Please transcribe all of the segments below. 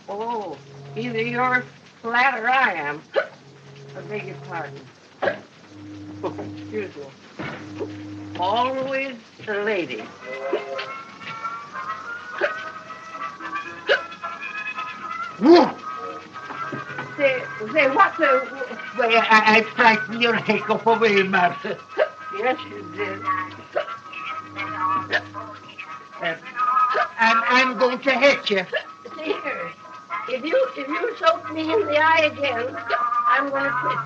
Oh, either you're flat or I am. I beg your pardon. Excuse me. Always a lady. Say, what the... Well, I frightened your hiccup away, Martha. Yes, you did. I'm going to hit you. See here, if you soak me in the eye again, I'm going to quit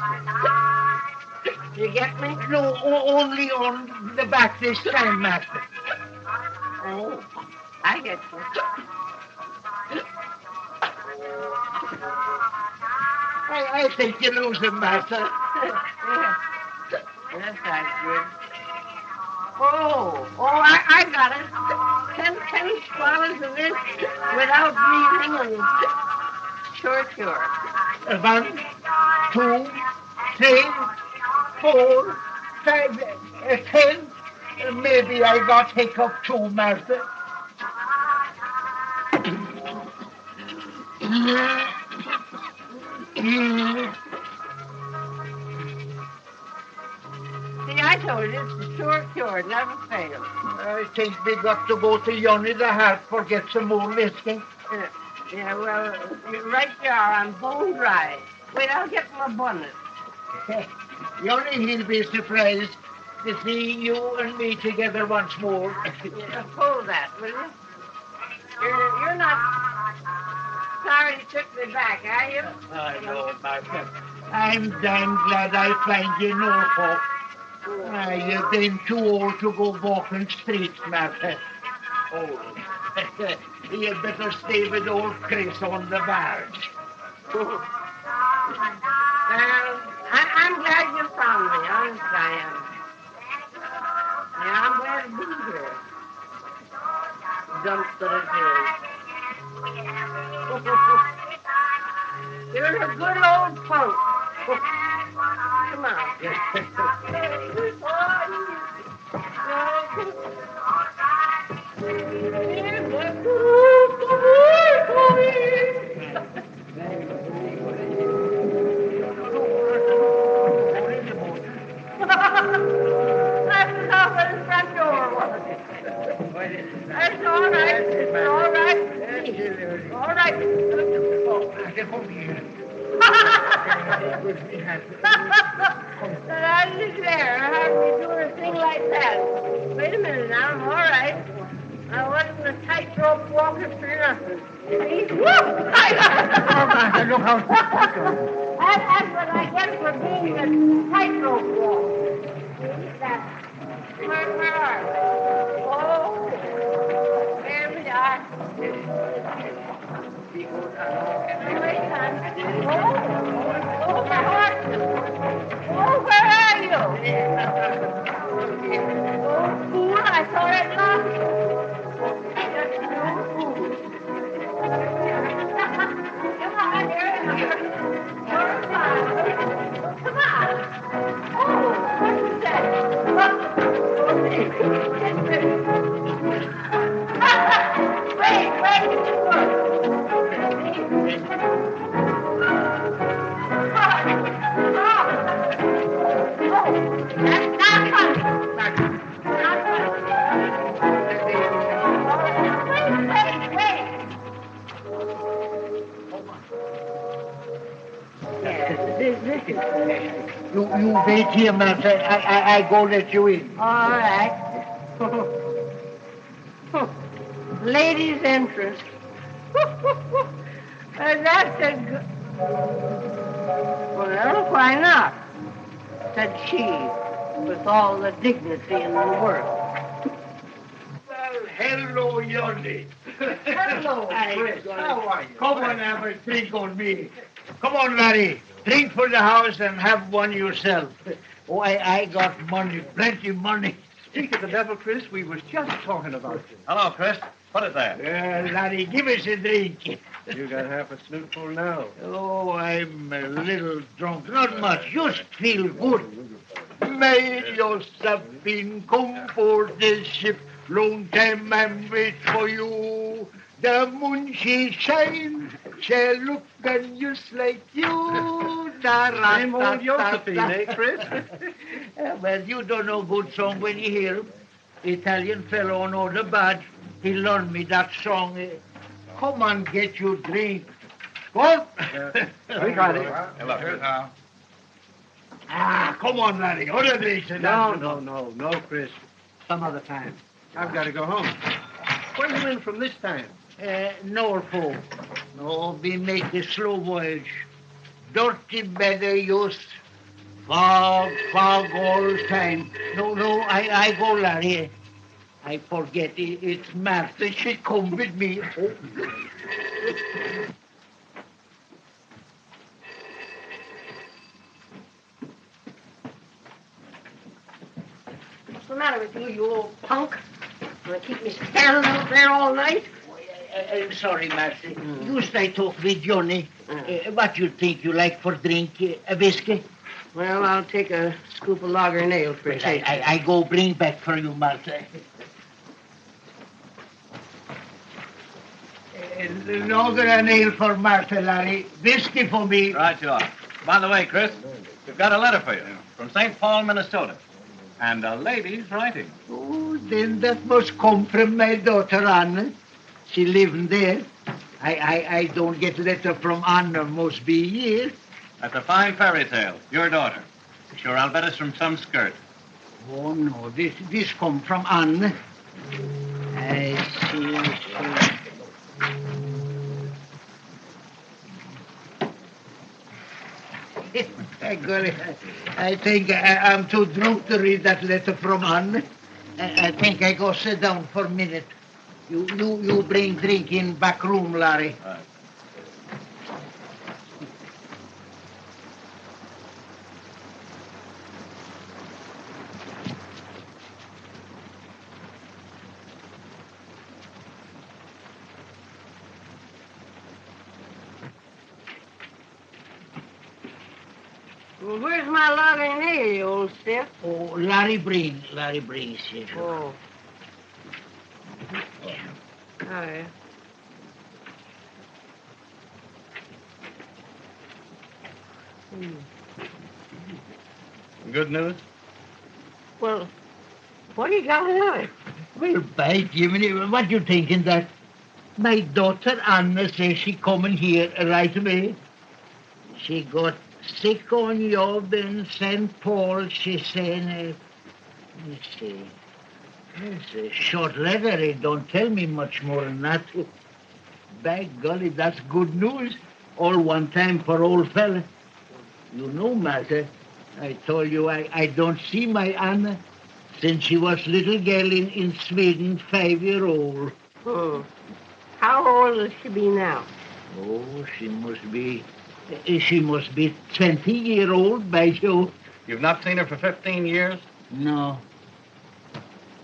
you. You get me? No, only on the back this time, Master. Oh, I get you. I think you lose him, Master. Yeah. That's not good. Oh, I got it. 10 swallows of this without breathing and sure. 1, 2, 3, 4, 5, 10. Maybe I got hiccup too, Master. See, I told you, it's a sure cure. It never fails. I think we got to go to Johnny the Harper, get some more whiskey. Yeah, well, right there, I'm bone dry. Wait, I'll get my bonnet. Johnny, he'll be surprised to see you and me together once more. Yeah, hold that, will you? You're not sorry you took me back, are you? I know, Martha. I'm damn glad I find you, Norfolk. You've been too old to go walking streets, Martha. Oh, you'd better stay with old Chris on the barge. Well, I'm glad you found me, honest I am. Yeah, I'm glad to be here. Dump that it is. You're a good old punk. Come That's all right. It's all right. All right. I declare, how do you do a thing like that? Wait a minute now, I'm all right. I wasn't a tightrope walker for nothing. See? Woo! Look how... That's what I get for being a tightrope walker. See, that. Where are we? Oh, there we are. Oh, my heart. Oh, where are you? Oh, fool, I thought I'd lost you. That's no fool. You wait here, master. I go let you in. All right. Ladies' interest. That's a good... Well, why not? Said she, with all the dignity in the world. Well, hello, Yoli. Hello, Chris. How are you? Come on, have a drink on me. Come on, Larry. Drink for the house and have one yourself. Oh, I got money, plenty of money. Speak of the devil, Chris. We was just talking about you. Hello, Chris. Put it there. Larry, give us a drink. You got half a snootful now. Oh, I'm a little drunk. Not much. Just feel good. May yourself in comfort the ship. Long time I'm wait for you. The moon she shine. She look and just like you. Same old Josephine, eh, Chris? Well, you don't know good song when you hear him. Italian fellow know the bad. He learned me that song. Come on, get you drink. What? We got it. Hello, Chris. Come on, Larry. Other drinks. No, Chris. Some other time. I've got to go home. Where you in from this time? Norfolk. No, we make a slow voyage. Dirty better use. Fog all time. No, I go, Larry. I forget it's Martha. She come with me. Oh. What's the matter with you, you old punk? Want to keep me standing out there all night? I'm sorry, Martha. You stay talk with Johnny. What you think you like for drink? A whiskey? Well, I'll take a scoop of lager and ale for taste. I go bring back for you, Martha. Lager and ale for Martha, Larry. Whiskey for me. Right you are. By the way, Chris, we've got a letter for you from St. Paul, Minnesota. And a lady's writing. Oh, then that must come from my daughter, Anna. She living there. I don't get letter from Anna, must be here. That's a fine fairy tale. Your daughter. Sure, I'll bet it's from some skirt. Oh, no, this come from Anna. I see. I think I'm too drunk to read that letter from Anne. I think I go sit down for a minute. You bring drink in back room, Larry. Right. Well, where's my lager and ale, you old stiff? Oh, Larry brings it. Oh. Oh, yeah. Good news? Well, what do you got in it? Well, by Jiminy, what you thinking that? My daughter Anna says she coming here right away. She got sick on job in St. Paul, she saying, let me see. It's a short letter. It don't tell me much more than that. By golly, that's good news. All one time for old fella. You know, Master, I told you I don't see my Anna since she was little girl in Sweden, 5-year-old. Hmm. How old will she be now? Oh, she must be 20-year-old by you. You've not seen her for 15 years? No.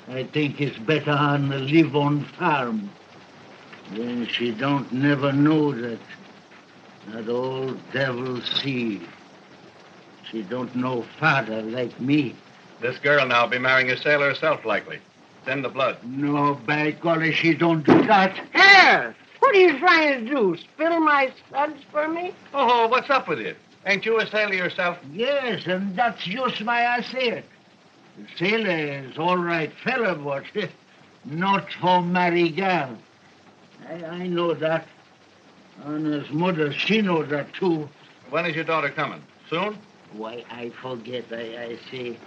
I think it's better Anna live on farm. Then she don't never know that old devil see. She don't know father like me. This girl now will be marrying a sailor herself, likely. It's in the blood. No, by golly, she don't do that. Here! What are you trying to do? Spill my suds for me? Oh, what's up with you? Ain't you a sailor yourself? Yes, and that's just why I say it. The sailor is all right fella, but not for marry girl. I know that. Anna's mother, she knows that too. When is your daughter coming? Soon? Why, I forget. I say...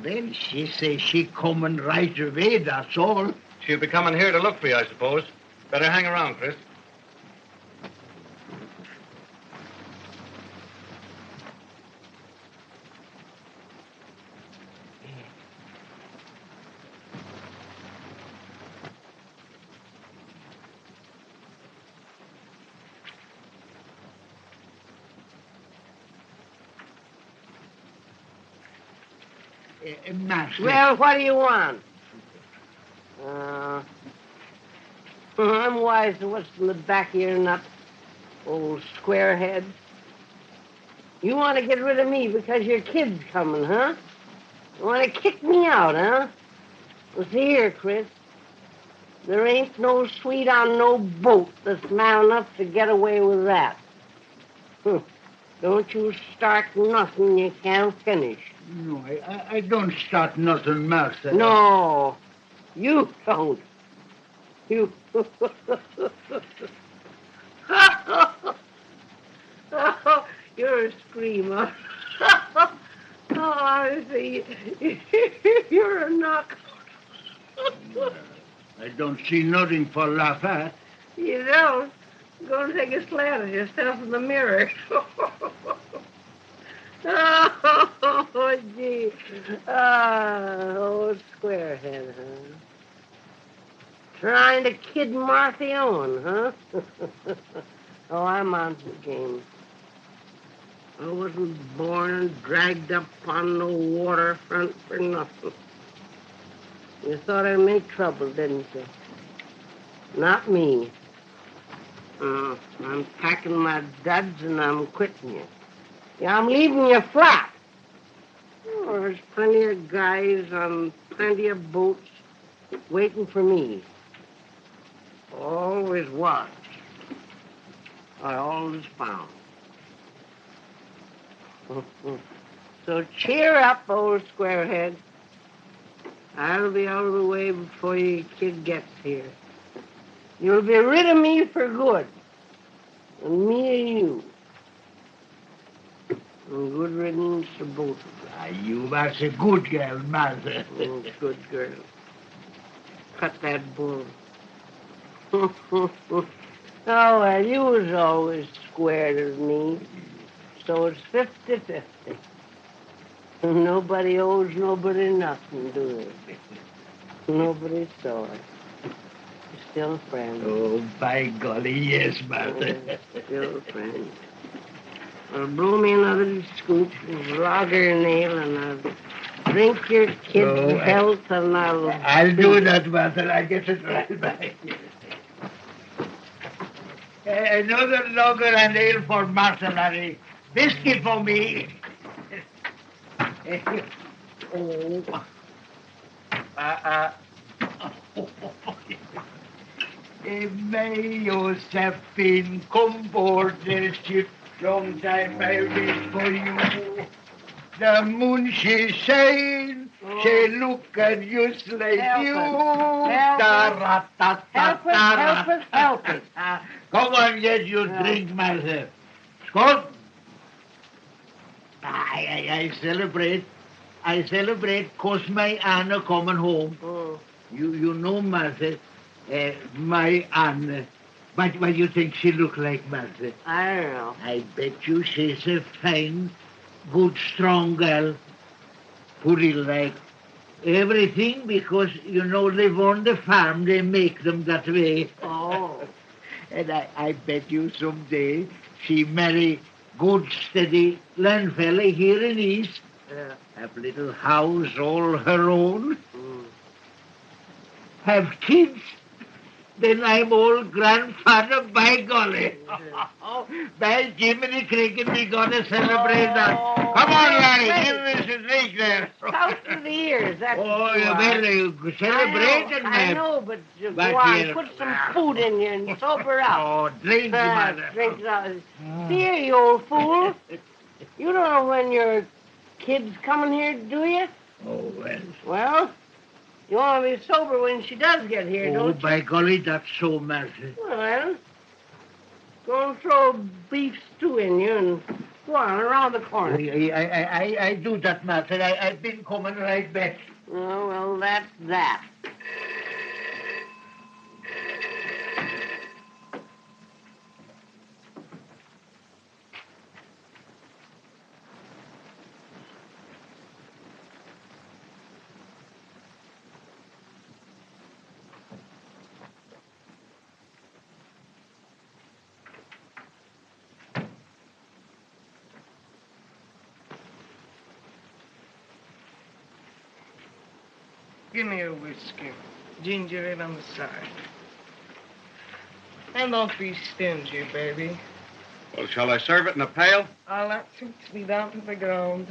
Well, she says she coming right away, that's all. She'll be coming here to look for you, I suppose. Better hang around, Chris. Master. Well, what do you want? I'm wise to what's in the back of your nut, old squarehead. You want to get rid of me because your kid's coming, huh? You want to kick me out, huh? Well, see here, Chris. There ain't no sweet on no boat that's man enough to get away with that. Don't you start nothing you can't finish. No, I don't start nothing, Master. No, you don't. You... Oh, you're a screamer. Oh, I see. You're a knockout. I don't see nothing for laugh at. You don't? Go and take a slant at yourself in the mirror. Oh, gee. Old squarehead, huh? Trying to kid Marthy Owen, huh? Oh, I'm on to the game. I wasn't born and dragged up on no waterfront for nothing. You thought I'd make trouble, didn't you? Not me. I'm packing my duds and I'm quitting you. Yeah, I'm leaving you flat. Oh, there's plenty of guys on plenty of boats waiting for me. Always was. I always found. So cheer up, old squarehead. I'll be out of the way before your kid gets here. You'll be rid of me for good. And me of you. And good riddance to both of us. You was a good girl, Master. Good girl. Cut that bull. Oh, well, you was always squared as me. So it's 50-50. Nobody owes nobody nothing, do they? Nobody saw it. You're still a friend. Oh, by golly, yes, Master. Still a friend. Well, blow me another scoop of lager nail, and I'll drink your kid's health, and I'll do that, Master. I get it right back. Another lager and ale for Master Larry. Biscuit for me. May Josephine come board the ship. Long time I wait for you. The moon she shine, she look at you like you. Help it. Come on, get your drink, Master. Scott. I celebrate 'cause my Anna coming home. You know, Master, my Anna. What do you think she look like, Master? I don't know. I bet you she's a fine, good, strong girl. Pretty like everything because, live on the farm. They make them that way. Oh. And I bet you someday she marry good, steady land fella here in East. Yeah. Have little house all her own. Have kids. Then I'm old grandfather, by golly. By Jiminy Cricket, we gotta celebrate that. Come on, Larry, give us a drink there. Out to the ears, that's Oh, you better celebrate it, man. I know, but go on, put some food in you and sober up. Oh, drink, Mother. Drink out. See here, you old fool. You don't know when your kid's coming here, do you? Oh, well. Well, you want to be sober when she does get here, don't you? Oh, by golly, that's so, Master. Well, go and throw beef stew in you and Go on, around the corner. I do that, Master. I've been coming right back. Oh, well, that's that. Give me a whiskey. Ginger ale on the side. And don't be stingy, baby. Well, shall I serve it in a pail? All that suits me down to the ground.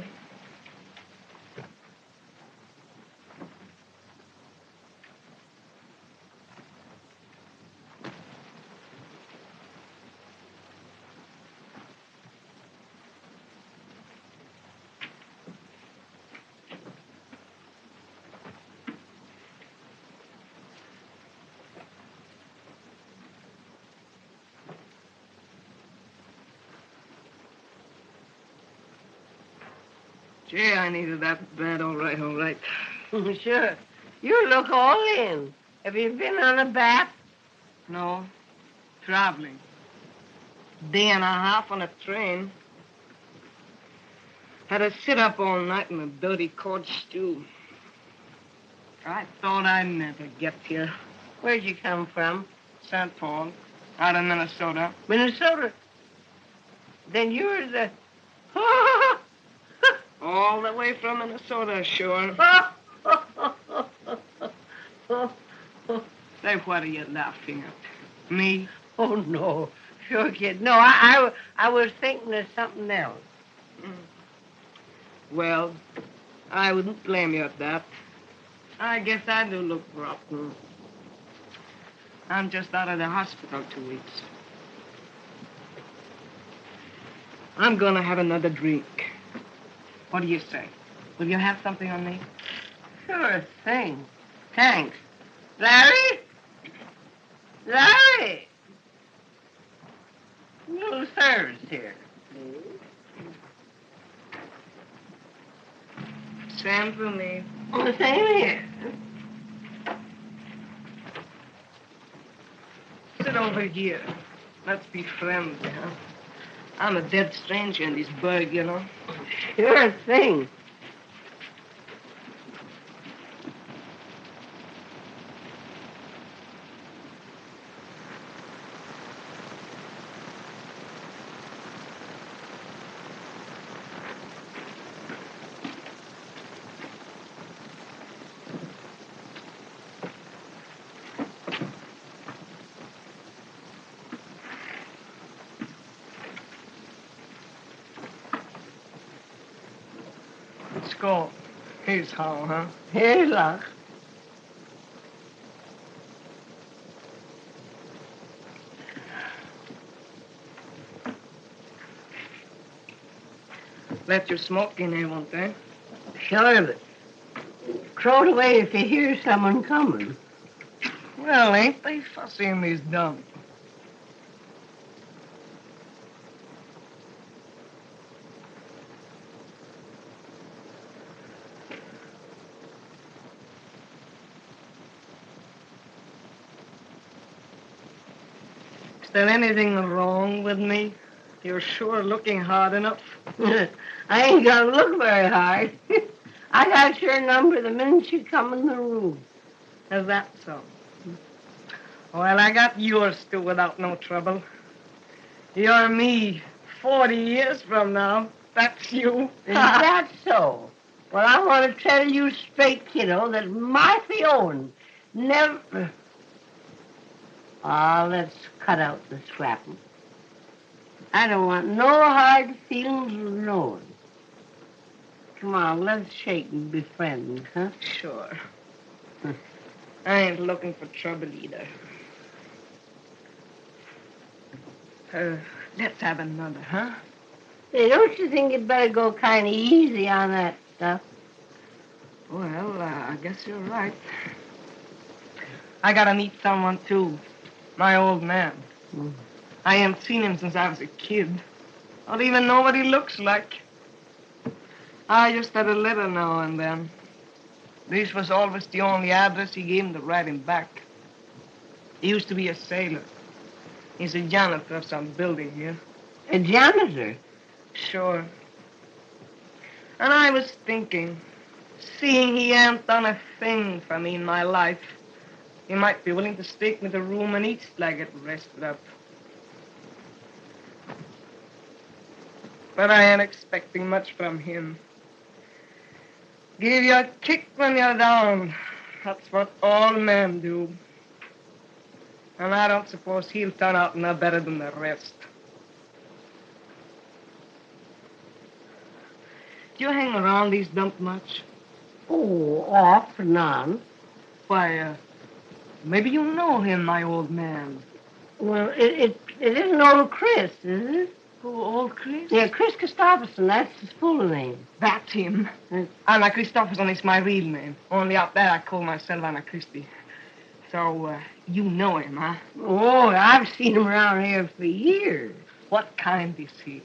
Gee, I needed that bad. All right, all right. Sure. You look all in. Have you been on a bat? No. Traveling. Day and a half on a train. Had to sit up all night in a dirty cold stew. I thought I'd never get here. Where'd you come from? St. Paul, out of Minnesota. Minnesota. Then you're the... All the way from Minnesota, sure. Say, what are you laughing at? Me? Oh, no. Sure, kid. No, I was thinking of something else. Well, I wouldn't blame you at that. I guess I do look rotten. I'm just out of the hospital 2 weeks. I'm gonna have another drink. What do you say? Will you have something on me? Sure thing. Thanks. Larry? Larry! Little serves here. Same for me. Oh, same here. Sit over here. Let's be friends, huh? I'm a dead stranger in this burg, you know. Sure thing. Let's go. Here's how, huh? Here's luck. Let you smoke in here, won't they? Sure, but throw it away if you hear someone coming. Well, ain't they fussy in these dumps? Is there anything wrong with me? You're sure looking hard enough. I ain't gonna look very hard. I got your number the minute you come in the room. Is that so? Well, I got yours, too, without no trouble. You're me 40 years from now. That's you. Is that so? Well, I want to tell you straight, kiddo, that my Fiona never... let's cut out the scrapping. I don't want no hard feelings of no one. Come on, let's shake and be friends, huh? Sure. I ain't looking for trouble either. Let's have another, huh? Hey, don't you think you'd better go kind of easy on that stuff? Well, I guess you're right. I gotta meet someone, too. My old man. I ain't seen him since I was a kid. Don't even know what he looks like. I just had a letter now and then. This was always the only address he gave him to write him back. He used to be a sailor. He's a janitor of some building here. A janitor? Sure. And I was thinking, seeing he ain't done a thing for me in my life, he might be willing to stake me the room and eat till I get rested up. But I ain't expecting much from him. Give you a kick when you're down. That's what all men do. And I don't suppose he'll turn out no better than the rest. Do you hang around these dump much? Oh, off and on. Why, maybe you know him, my old man. Well, it isn't old Chris, is it? Oh, old Chris? Yeah, Chris Christopherson, that's his full name. That's him. Anna Christopherson is my real name. Only out there I call myself Anna Christie. So, you know him, huh? Oh, I've seen him around here for years. What kind is he?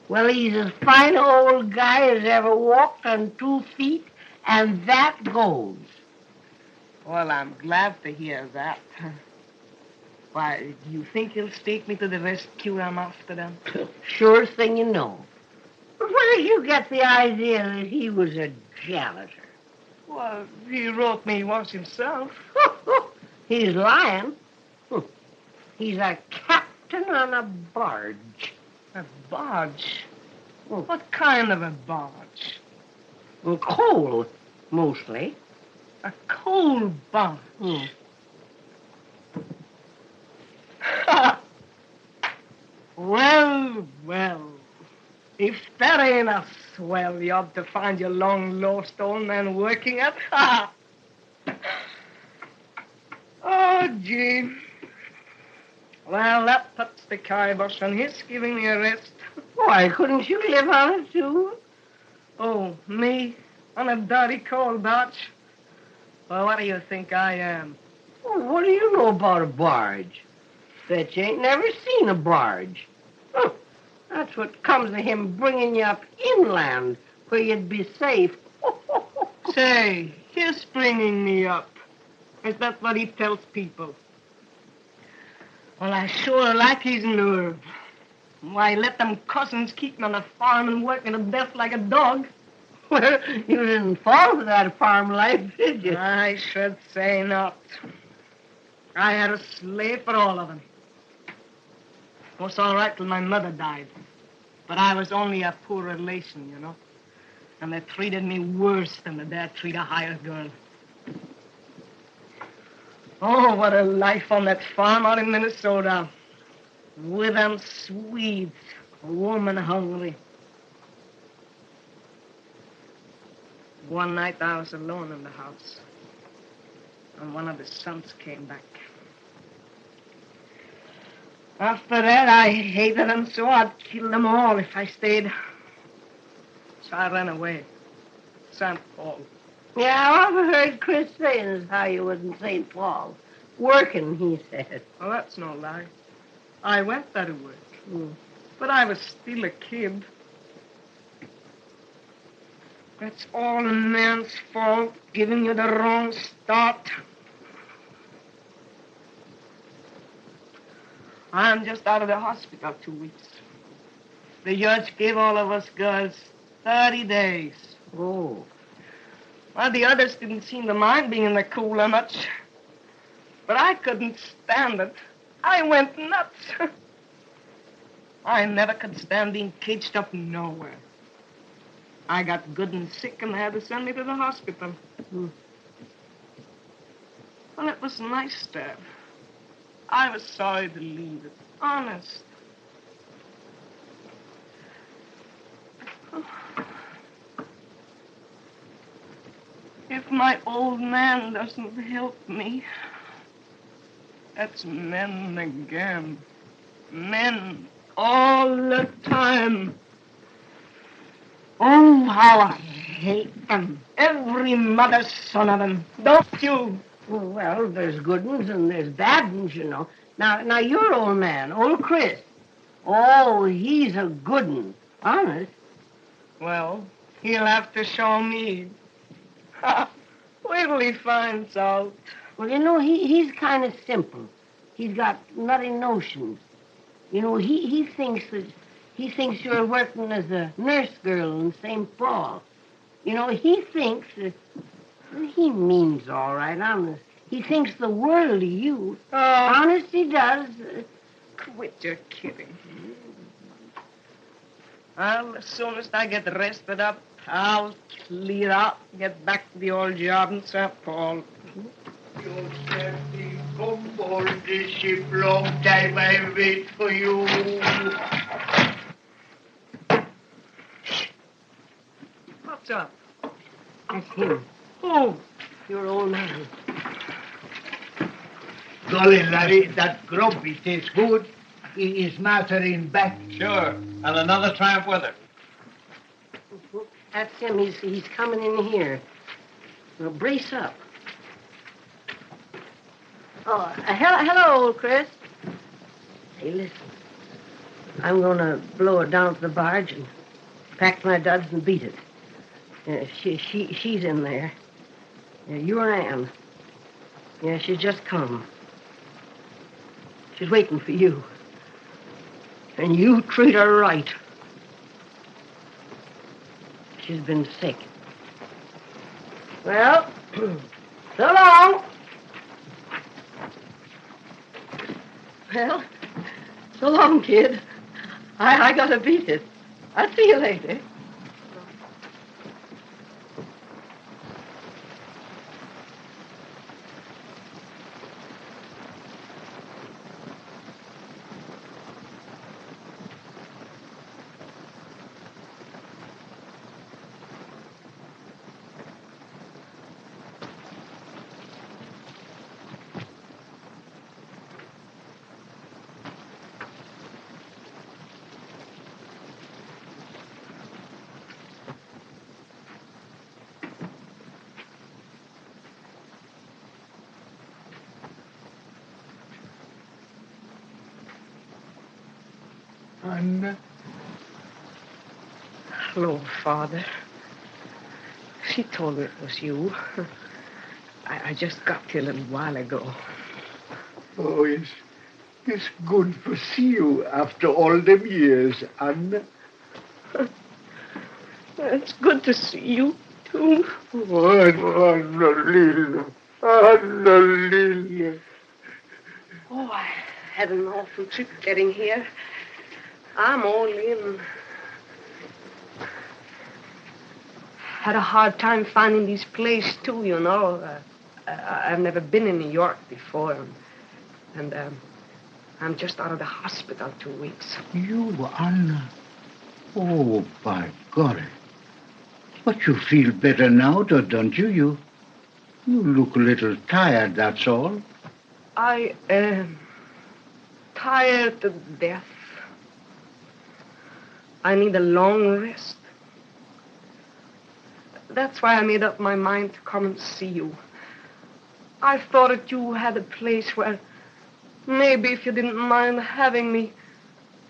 Well, he's as fine an old guy as ever walked on 2 feet, and that goes. Well, I'm glad to hear that. Why, do you think he'll stake me to the rescue I'm after them? Sure thing you know. But where did you get the idea that he was a janitor? Well, he wrote me he was himself. He's lying. He's a captain on a barge. A barge? What kind of a barge? Well, coal, mostly. A coal barge? Well, well. If that ain't a swell job to find your long-lost old man working at. Oh, gee. Well, that puts the kibosh on his giving me a rest. Why, couldn't you live on it, too? Oh, me? On a dirty coal barge? Well, what do you think I am? Well, what do you know about a barge? Bet you ain't never seen a barge. That's what comes of him bringing you up inland, where you'd be safe. Say, he's bringing me up. Is that what he tells people? Well, I sure like his nerve. Why, let them cousins keep me on the farm and working to death like a dog. Well, you didn't fall for that farm life, did you? I should say not. I had a slave for all of them. It was all right till my mother died. But I was only a poor relation, you know. And they treated me worse than they dare treat a hired girl. Oh, what a life on that farm out in Minnesota. With them Swedes, woman hungry. One night I was alone in the house. And one of the sons came back. After that, I hated them so I'd kill them all if I stayed. So I ran away. St. Paul. Yeah, I've heard Chris saying as how you was in St. Paul. Working, he said. Well, that's no lie. I went there to work. But I was still a kid. That's all a man's fault, giving you the wrong start. I'm just out of the hospital 2 weeks. The judge gave all of us girls 30 days. Oh. Well, the others didn't seem to mind being in the cooler much. But I couldn't stand it. I went nuts. I never could stand being caged up nowhere. I got good and sick and they had to send me to the hospital. Well, it was nice there. I was sorry to leave it. Honest. If my old man doesn't help me, that's men again. Men all the time. Oh, how I hate them. Every mother's son of them. Don't you? Well, there's good ones and there's bad ones, you know. Now, your old man, old Chris, Oh, he's a good one. Honest. Well, he'll have to show me. Wait till he finds out. Well, you know, he's kind of simple. He's got nutty notions. You know, he thinks you're working as a nurse girl in St. Paul. You know, he thinks that he means all right, honest. He thinks the world of you. Oh. Honest, he does. Quit your kidding. Well, as soon as I get rested up, I'll clear out, get back to the old job in St. Paul. Yourself, come aboard the ship. Long time I wait for you. What's up? That's him. Who? Your old man. Golly, Larry, that grub, it tastes good. Is master in back? Sure. And another tramp with her. That's him. He's coming in here. Well, brace up. Oh, hello, old Chris. Hey, listen. I'm going to blow it down to the barge and pack my duds and beat it. She's in there. Your Ann. Yeah, she's just come. She's waiting for you. And you treat her right. She's been sick. Well, so long. Well, so long, kid. I gotta beat it. I'll see you later. Anna? Hello, Father. She told me it was you. I just got here a little while ago. Oh, it's good to see you after all them years, Anna. It's good to see you, too. Oh, Anna Lilla. Anna Lilla. Oh, I had an awful trip getting here. I'm all in. Had a hard time finding this place, too, you know. I've never been in New York before. And I'm just out of the hospital 2 weeks. You, Anna? Oh, by golly. But you feel better now, don't you? You look a little tired, that's all. I am tired to death. I need a long rest. That's why I made up my mind to come and see you. I thought that you had a place where maybe if you didn't mind having me,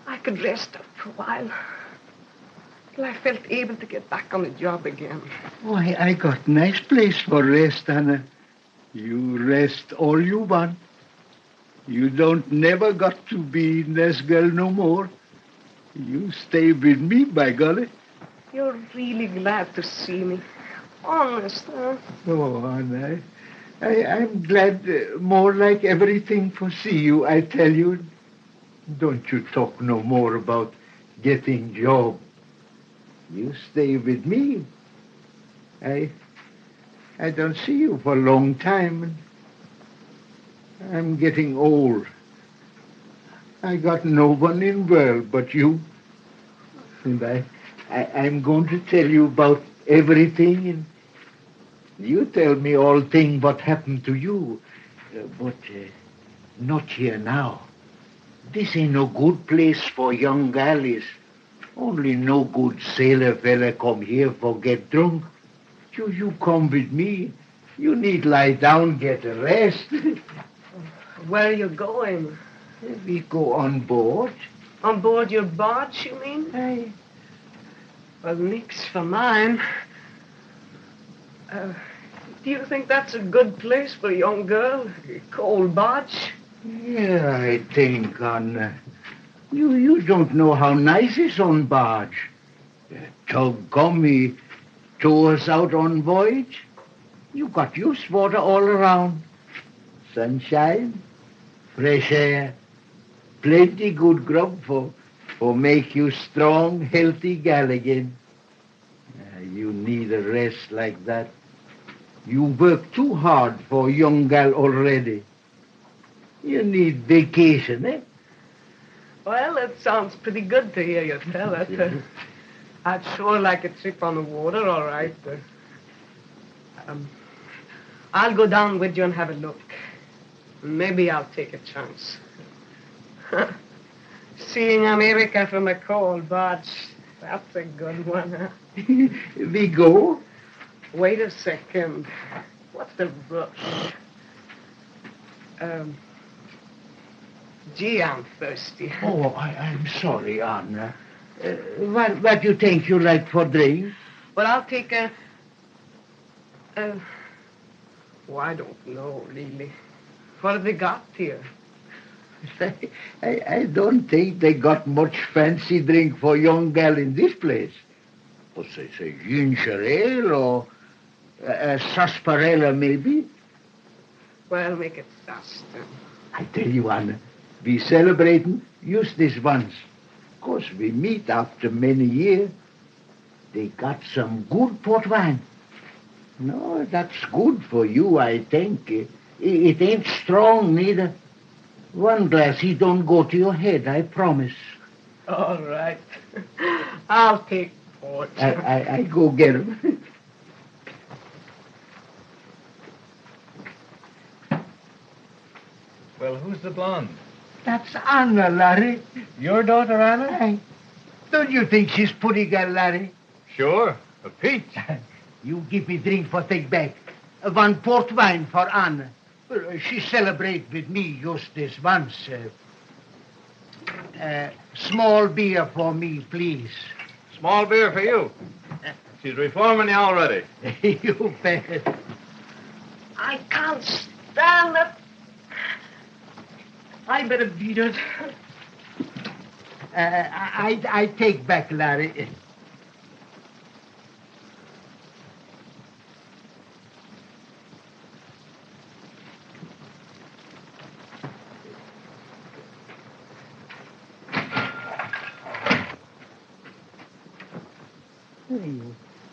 I could rest up for a while. Till I felt able to get back on the job again. Why, I got nice place for rest, Anna. You rest all you want. You don't never got to be nurse girl no more. You stay with me, by golly. You're really glad to see me. Honest, huh? Oh, Anna, I'm glad more like everything for see you, I tell you. Don't you talk no more about getting job. You stay with me. I don't see you for a long time. I'm getting old. I got no one in world but you. And I'm going to tell you about everything. And you tell me all things what happened to you. But not here now. This ain't no good place for young galleys. Only no good sailor fella come here for get drunk. You come with me. You need lie down, get a rest. Where are you going? We go on board. On board your barge, you mean? Aye. Well, nix for mine. Do you think that's a good place for a young girl? A cold barge? Yeah, I think, Anna. You don't know how nice it's on barge. Tug come, tow us out on voyage. You got used water all around. Sunshine, fresh air, plenty good grub for make you strong, healthy gal again. You need a rest like that. You work too hard for a young gal already. You need vacation, eh? Well, it sounds pretty good to hear you tell that. I'd sure like a trip on the water, all right. I'll go down with you and have a look. Maybe I'll take a chance. Seeing America from a cold barge, that's a good one, huh? We go? Wait a second. What's the rush? Gee, I'm thirsty. Oh, I'm sorry, Anna. What do you think you like for drink? Well, I'll take a... Oh, I don't know, really. What have they got here? I don't think they got much fancy drink for young gal in this place. But say ginger ale or a sarsaparilla, maybe? Well, make it fast. I tell you, Anna, we celebrating just this once. Of course, we meet after many years. They got some good port wine. No, that's good for you, I think. It ain't strong, neither. One glass, he don't go to your head, I promise. All right. I'll take port. I go get him. Well, who's the blonde? That's Anna, Larry. Your daughter, Anna? Hey, don't you think she's pretty girl, Larry? Sure. A peach. You give me drink for take back. One port wine for Anna. She celebrate with me just this once. Small beer for me, please. Small beer for you. She's reforming you already. You bet. I can't stand it. I better beat it. I take back, Larry.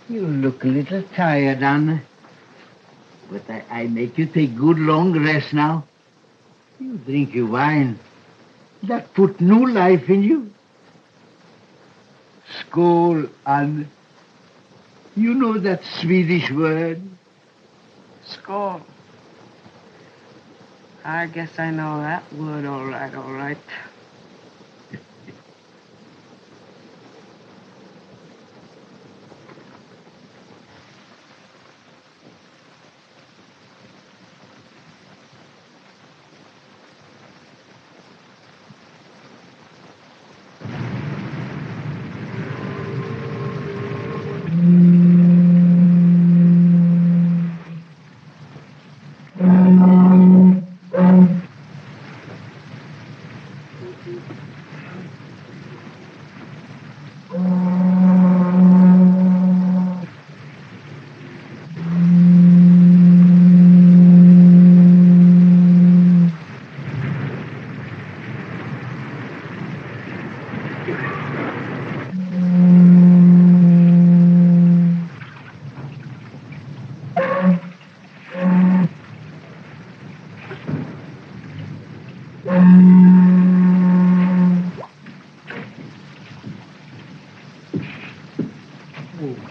You look a little tired, Anna. But I make you take good long rest now. You drink your wine. That put new life in you. Skål, Anna. You know that Swedish word? Skål. I guess I know that word all right, all right.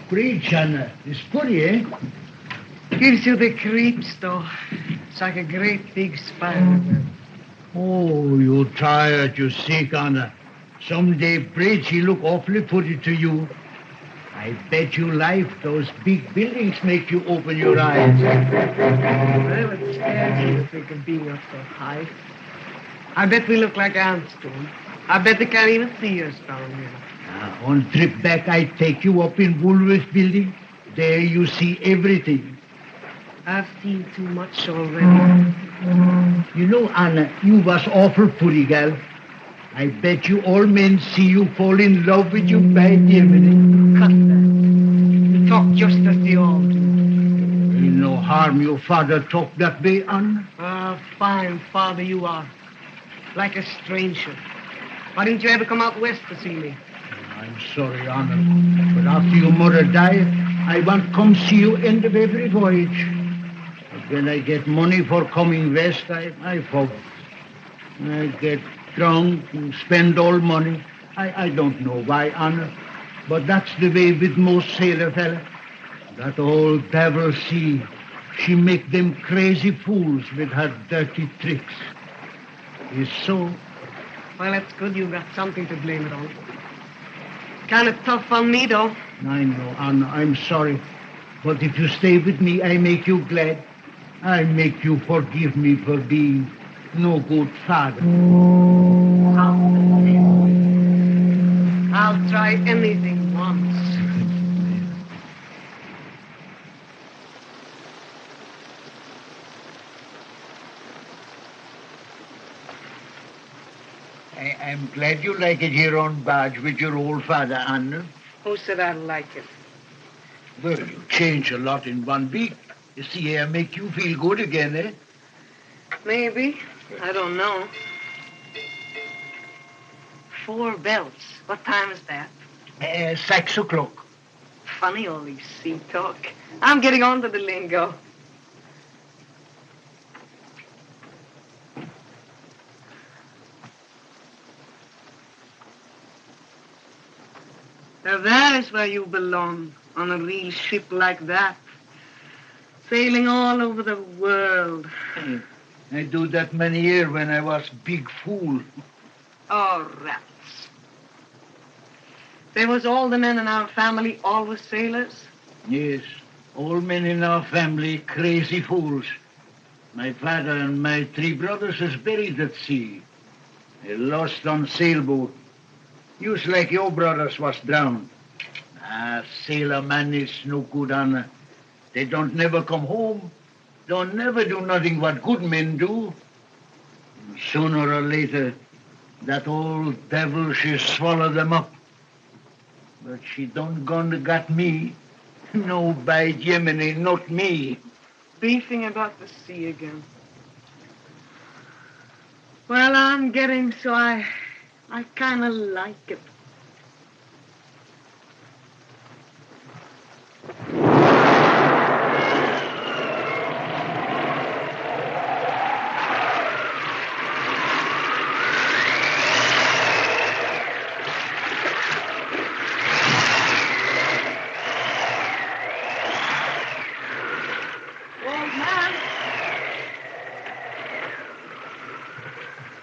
Preach, Anna. It's pretty, eh? Gives you the creeps, though. It's like a great big spider. Oh, you tired, you sick, Anna. Someday, Preach, he look awfully pretty to you. I bet you life those big buildings make you open your eyes. Well, it scares me to think of being up so high. I bet we look like ants to him. I bet they can't even see us down here. On trip back, I take you up in Woolworth building. There you see everything. I've seen too much already. You know, Anna, you was awful pretty gal. I bet you all men see you fall in love with you by Germany. Cut that. You talk just as they all do. Ain't no harm your father talk that way, Anna. Fine father you are. Like a stranger. Why didn't you ever come out west to see me? I'm sorry, Anna, but after your mother died, I want come see you end of every voyage. But when I get money for coming west, I forget. I get drunk and spend all money. I don't know why, Anna, but that's the way with most sailor fella. That old devil sea, she make them crazy fools with her dirty tricks. Is so? Well, that's good you got something to blame it on. Kind of tough on me, though. I know, Anna, I'm sorry. But if you stay with me, I make you glad. I make you forgive me for being no good father. I'll try anything once. I'm glad you like it here on barge with your old father, Anna. Who said I like it? Well, you changed a lot in 1 week. You see, I make you feel good again, eh? Maybe. I don't know. 4 bells. What time is that? 6 o'clock. Funny all these sea talk. I'm getting on to the lingo. Now that is where you belong, on a real ship like that. Sailing all over the world. I do that many years when I was big fool. Oh, rats. There was all the men in our family always sailors? Yes, all men in our family crazy fools. My father and my 3 brothers is buried at sea. They lost on sailboat. Just like your brothers was drowned. Sailor man is no good, Anna. They don't never come home. Don't never do nothing what good men do. Sooner or later, that old devil, she swallow them up. But she don't gonna got me. No, by Gemini, not me. Beefing about the sea again. Well, I'm getting so I kind of like it. Old man.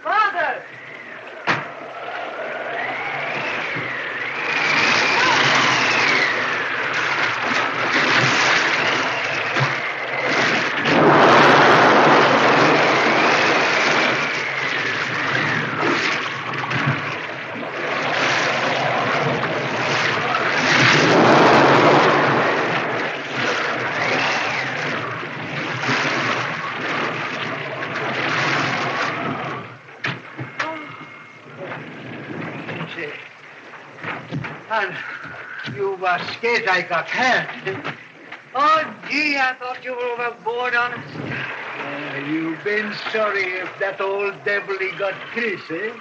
Father. And you were scared I got hurt. Oh, gee, I thought you were overboard on us. You've been sorry if that old devil he got Chris, eh?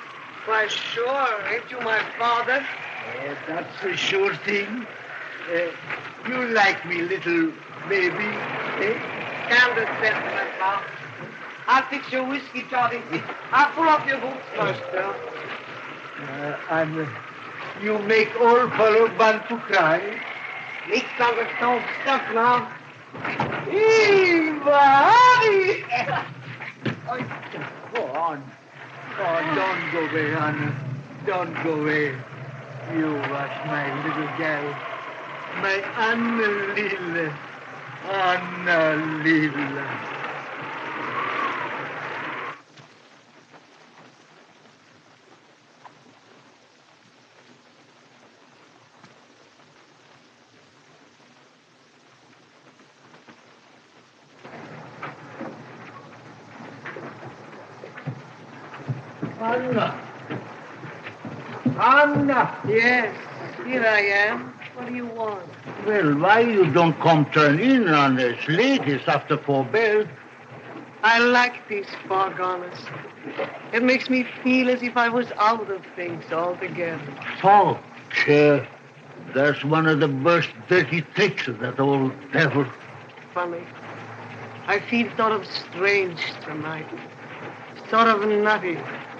Why, sure. Ain't you my father? That's a sure thing. You like me, little baby, eh? Candle sentiment, pal. I'll fix your whiskey toddy. I'll pull off your boots first, though. And you make old fellow want to cry. Meat stomach don't stuff now. Eva, honey! Go on. Oh, don't go away, Anna. Don't go away. You was my little girl. My Anna Lila. Anna Lila. Anna. Anna. Yes, here I am. What do you want? Well, why you don't come turn in on this late? It's after 4 bells. I like these fog honors. It makes me feel as if I was out of things altogether. Fog? Sure. That's one of the worst dirty tricks of that old devil. Funny. I feel sort of strange tonight. Sort of nutty.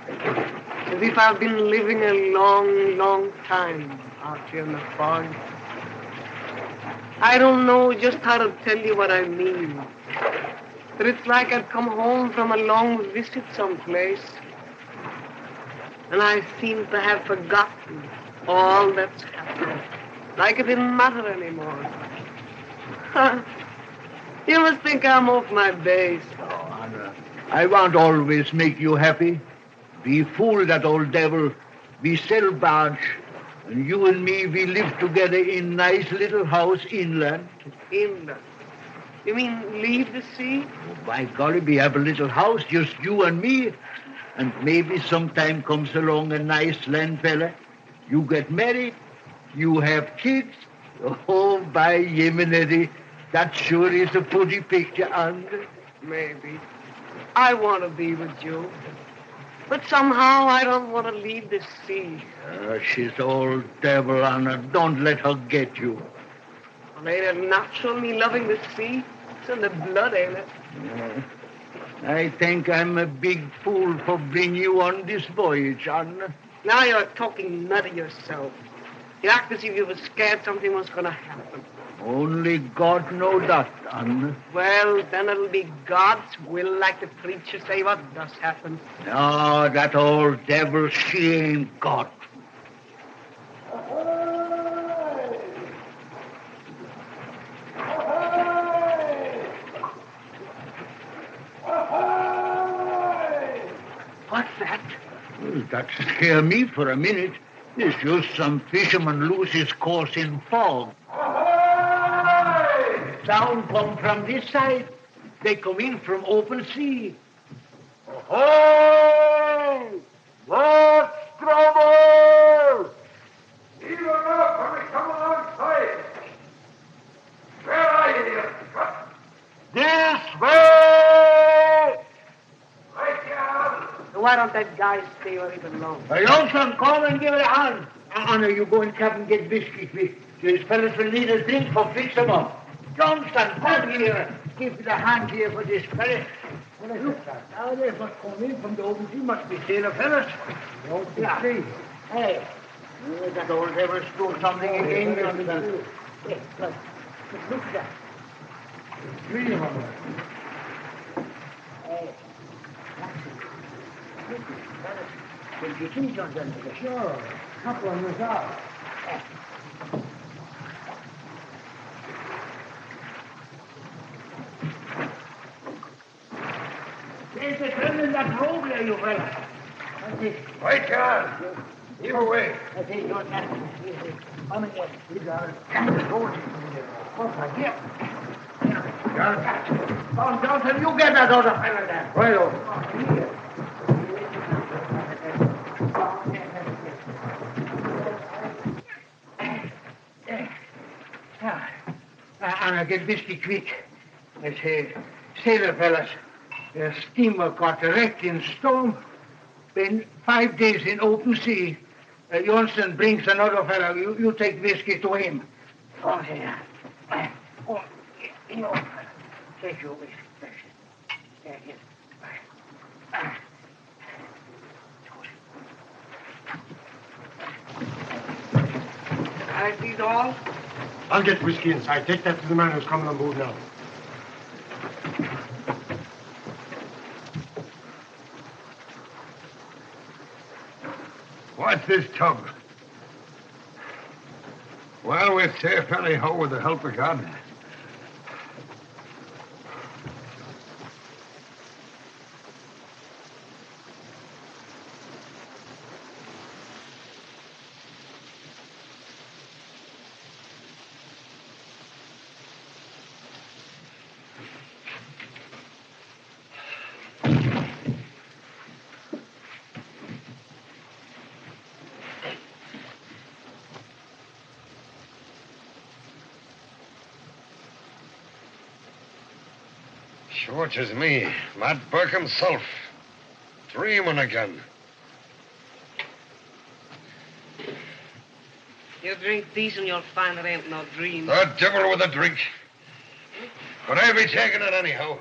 As if I've been living a long, long time out here in the fog. I don't know just how to tell you what I mean. But it's like I'd come home from a long visit someplace. And I seem to have forgotten all that's happened. Like it didn't matter anymore. You must think I'm off my base. Oh, Anna, I won't always make you happy. We fool that old devil. We sell barge. And you and me, we live together in nice little house inland. Inland? You mean leave the sea? Oh, by golly, we have a little house, just you and me. And maybe sometime comes along a nice land fella. You get married. You have kids. Oh, by Yemenity, that sure is a pretty picture, Anna. Maybe. I want to be with you. But somehow I don't want to leave the sea. She's old devil, Anna. Don't let her get you. Well, ain't it natural, me loving the sea? It's in the blood, ain't it? I think I'm a big fool for bringing you on this voyage, Anna. Now you're talking nutty yourself. You act as if you were scared something was going to happen. Only God knows that, Anna. Well, then it'll be God's will, like the preacher say, what does happen. No, that old devil, she ain't God. What's that? Well, that scared me for a minute. It's just some fisherman lose his course in fog. Sound come from this side. They come in from open sea. Ahoy! What's trouble? Even up when we come alongside. Where are you? This way! Right here. Why don't that guy stay where he belongs? Johnson, come and give it a hand. Anna, you go and cap and get biscuit, please. These fellas will need a drink for fix them up. Johnson, come here. Give it a hand here for this fella. Look, now they must come in from the open sea. Must be sailor fellas. Yeah. Hey, that old devil stole something again. Hey, look at that. Three of them. Hey, did you see something? Sure. A couple of them was out. There's a friend in that robe there, you fella. That's it. Right here. Either way. That's it, you're that. Come and get it. These are the roads. Oh, here. Come, Johnson, you get that other fella there. Right over. Here. Anna, get biscuit quick. I say, sailor fellas, the steamer got wrecked in storm. Been 5 days in open sea. Johnson brings another fellow. You take whiskey to him. Oh, here. Oh, you know, take your whiskey. There, here. I see all. I'll get whiskey inside. Take that to the man who's coming on board now. What's this tub? Well, we're safe anyhow with the help of God. Sure, 'tis me, Matt Burke himself. Dreaming again. You drink these and you'll find it ain't no dream. The devil with a drink. But I'll be taking it anyhow.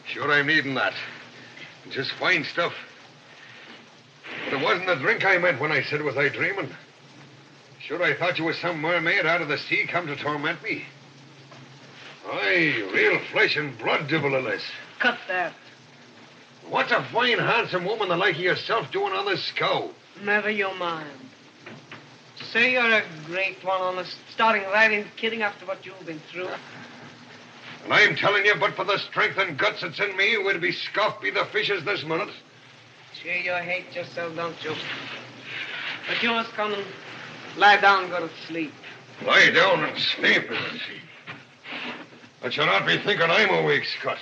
Sure, I'm needing that. Just fine stuff. But it wasn't a drink I meant when I said was I dreaming. Sure, I thought you was some mermaid out of the sea come to torment me. Aye, real flesh and blood, devil of this. Cut that. What's a fine, handsome woman the like of yourself doing on this scow? Never you mind. Say you're a great one on us, starting right in kidding after what you've been through. And I'm telling you, but for the strength and guts that's in me, we'd be scoffed by the fishes this minute. Sure, you hate yourself, don't you? But you must come and lie down and go to sleep. Lie down and sleep, is it? But you'll not be thinking I'm a weak Scot.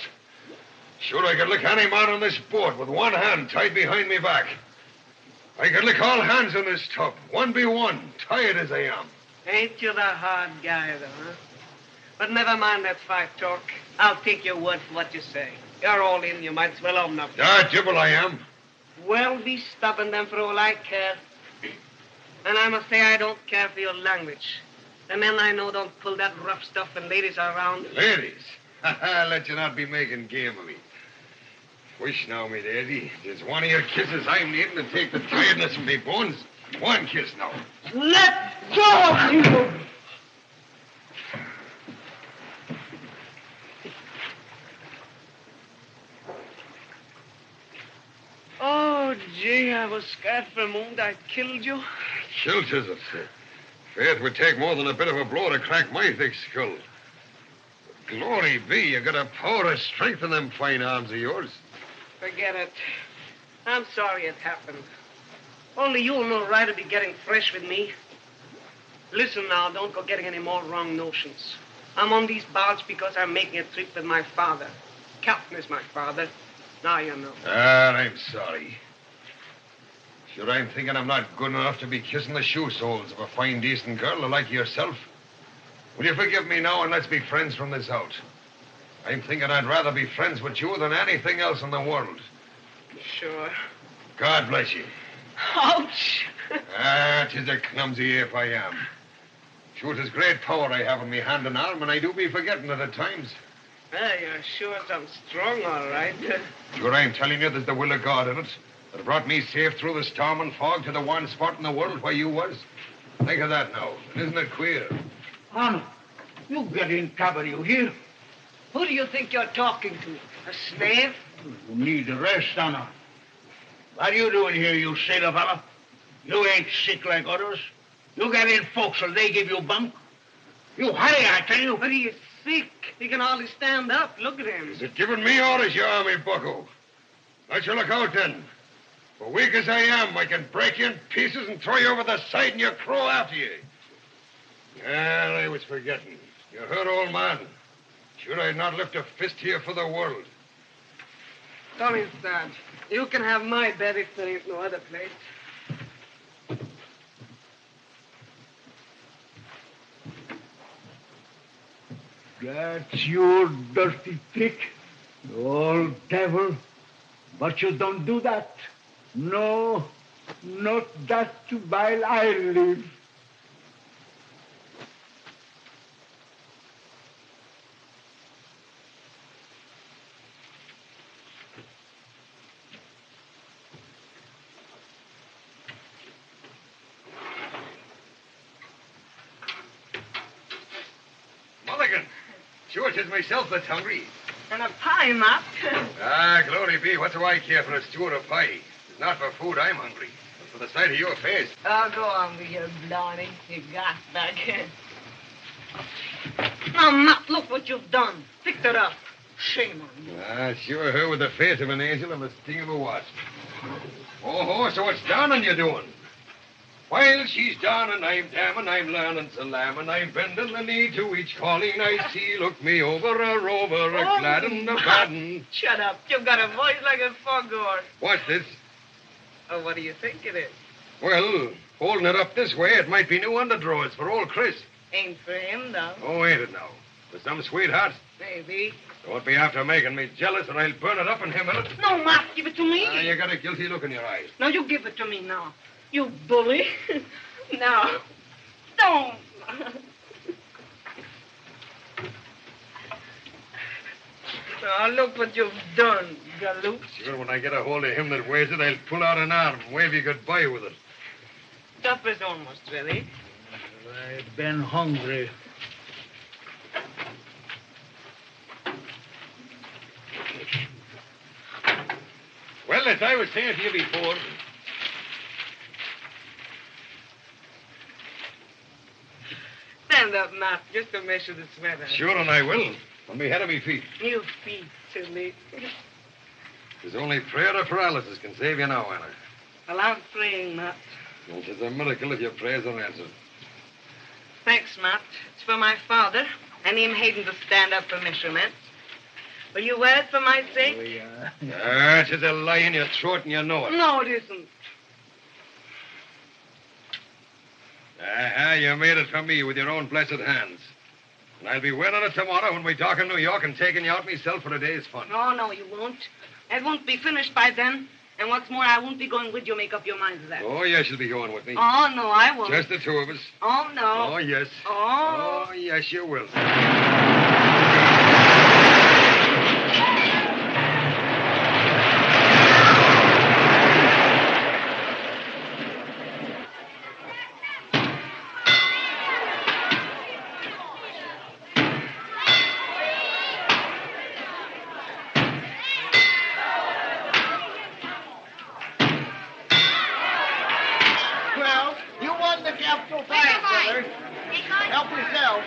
Sure, I could lick any man on this boat with one hand tied behind me back. I could lick all hands in this tub, one by one, tired as I am. Ain't you the hard guy, though, huh? But never mind that fight talk. I'll take your word for what you say. You're all in, you might as well own up. Ah, devil I am. Well, be stubborn then for all I care. And I must say I don't care for your language. The men I know don't pull that rough stuff when ladies are around. Ladies? I'll let you not be making game of me. Wish now, me daddy, there's one of your kisses I'm needing to take the tiredness from me bones. One kiss now. Let go of you! Oh, gee, I was scared for a moment I killed you. Killed, is it? Faith would take more than a bit of a blow to crack my thick skull. But glory be, you got a power of strength in them fine arms of yours. Forget it. I'm sorry it happened. Only you'll know right to be getting fresh with me. Listen now, don't go getting any more wrong notions. I'm on these barges because I'm making a trip with my father. Captain is my father. Now you know. Ah, I'm sorry. Sure, I'm thinking I'm not good enough to be kissing the shoe soles of a fine, decent girl like yourself. Will you forgive me now and let's be friends from this out? I'm thinking I'd rather be friends with you than anything else in the world. Sure. God bless you. Ouch! Ah, 'tis a clumsy ape I am. Sure, 'tis great power I have in me hand and arm, and I do be forgetting it at times. Well, you're sure I'm strong, all right. Sure, I'm telling you, there's the will of God in it that brought me safe through the storm and fog to the one spot in the world where you was. Think of that now. Isn't it queer? Anna, you get in trouble, you hear? Who do you think you're talking to? A slave? You need a rest, Anna. What are you doing here, you sailor fella? You ain't sick like others. You get in forecastle, they give you bunk. You hurry, I tell you. But he is sick. He can hardly stand up. Look at him. Is it giving me orders, you army bucko? Let you look out, then. For weak as I am, I can break you in pieces and throw you over the side and your crew after you. Well, I was forgetting. You heard, old man. Sure, I'd not lift a fist here for the world. Tony, Dad, you can have my bed if there ain't no other place. That's your dirty trick, you old devil. But you don't do that. No, not that while I live. Mulligan. Sure, 'tis myself that's hungry. And a pie, Matt. Ah, glory be. What do I care for a stew or a pie? It's not for food I'm hungry, but for the sight of your face. Oh, go on with your blarney, you gasbag. Now, Matt, look what you've done. Picked it up. Shame on you. Ah, sure, her with the face of an angel and the sting of a wasp. Oh, so what's Darnin' you doing? While she's darnin', I'm damnin', I'm learnin' to lammin', I'm bendin' the knee to each calling I see. Look me over, a rover, a gladdin', a baddin'. Shut up. You've got a voice like a foghorn. What's this? Oh, what do you think it is? Well, Holding it up this way, it might be new underdrawers for old Chris. Ain't for him, though. Oh, ain't it now? For some sweetheart? Maybe. Don't be after making me jealous, or I'll burn it up in him, will it? No, Matt, give it to me. You got a guilty look in your eyes. Now, you give it to me now. You bully. Now, don't. Now, look what you've done, galoot. Sure, when I get a hold of him that wears it, I'll pull out an arm and wave you goodbye with it. Supper's almost ready. I've been hungry. Well, as I was saying to you before, Stand up, Matt, just to measure the sweater. sure, and I will. On me head of me feet. You feet, silly. There's only prayer or paralysis can save you now, Anna. Well, I'm praying, Matt. It's just a miracle if your prayers are answered. Thanks, Matt. It's for my father, and him hating to stand up for measurements. Will you wear it for my sake? It's just a lie in your throat and you know it. No, it isn't. You made it for me with your own blessed hands. And I'll be wearing it tomorrow when we talk in New York and taking you out myself for a day's fun. Oh, no, you won't. It won't be finished by then. And what's more, I won't be going with you. Make up your mind to that. Oh, yes, you'll be going with me. Oh, no, I won't. Just the two of us. Oh, no. Oh, yes. Oh. Oh, yes, you will. Well, you won the capital prize, brother. Help yourself.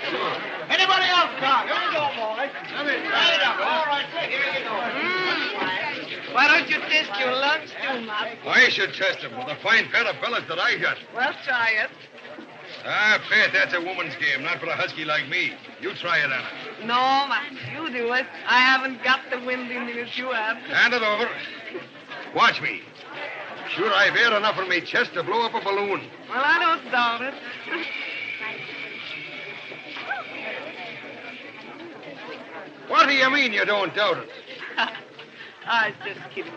Anybody else got? Here we go, boys. Right up. All right, here you go. Why don't you test your lungs, too, Matt? I should test him with a fine pair of fellas that I got. Well, try it. Pet, that's a woman's game, not for a husky like me. You try it, Anna. No, Matt, you do it. I haven't got the wind in me as you have. Hand it over. Watch me. Sure, I've air enough in me chest to blow up a balloon. Well, I don't doubt it. What do you mean you don't doubt it? I was just kidding.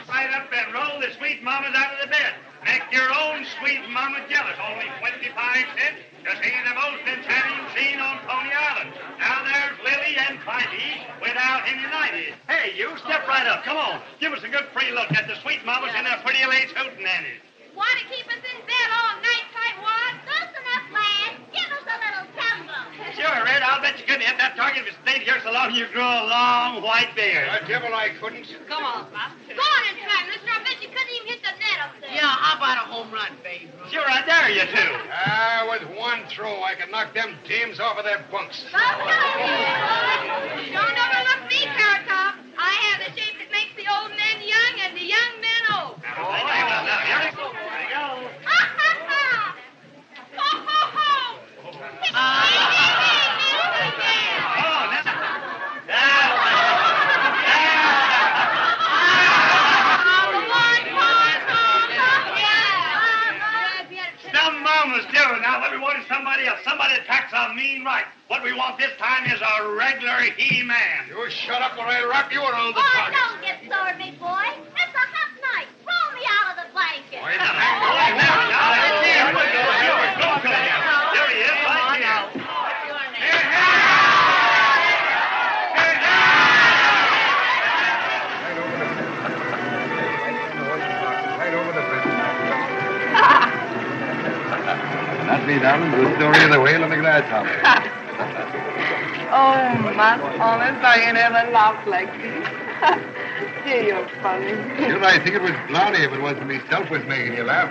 Right up and roll the sweet mamas out of the bed. Make your own sweet mama jealous. Only 25 cents to see the most enchanting scene on Coney Island. Now there's Lily and Clyde without any nighties. Hey, you, step right up. Come on. Give us a good free look at the sweet mamas in their pretty lace hootenannies. Want to keep us in bed all night, tightwad? Loosen up, lad. Give us a little tumble. Sure, Red. I'll bet you couldn't hit that target if you stayed here so long you grew a long white beard. The devil I couldn't. Come on, Matt. Go on and try, mister. I bet you couldn't even hit the net up there. Yeah, how about a home run, babe? Sure, I dare you to. With one throw, I could knock them dames off of their bunks. Don't overlook me, Carrot Top. I have the shape that makes the old men young and the young men old. Here we go. Ha, ha, ha. Ho, ho, ho. Some mamas do. Now, what we want is somebody that packs a mean right. What we want this time is a regular he-man. You shut up or I'll wrap you around the Oh, pocket. don't get sore, big boy. It's a hot night. Roll me out of the blanket. Wait a Here he is, right here. Right over the fence. Not me, darling. The story of the whale and the grasshopper. Oh, Matt, honest, I ain't ever laughed like this. Gee, you're funny. Sure, I think it was Blondie if it wasn't myself was making you laugh.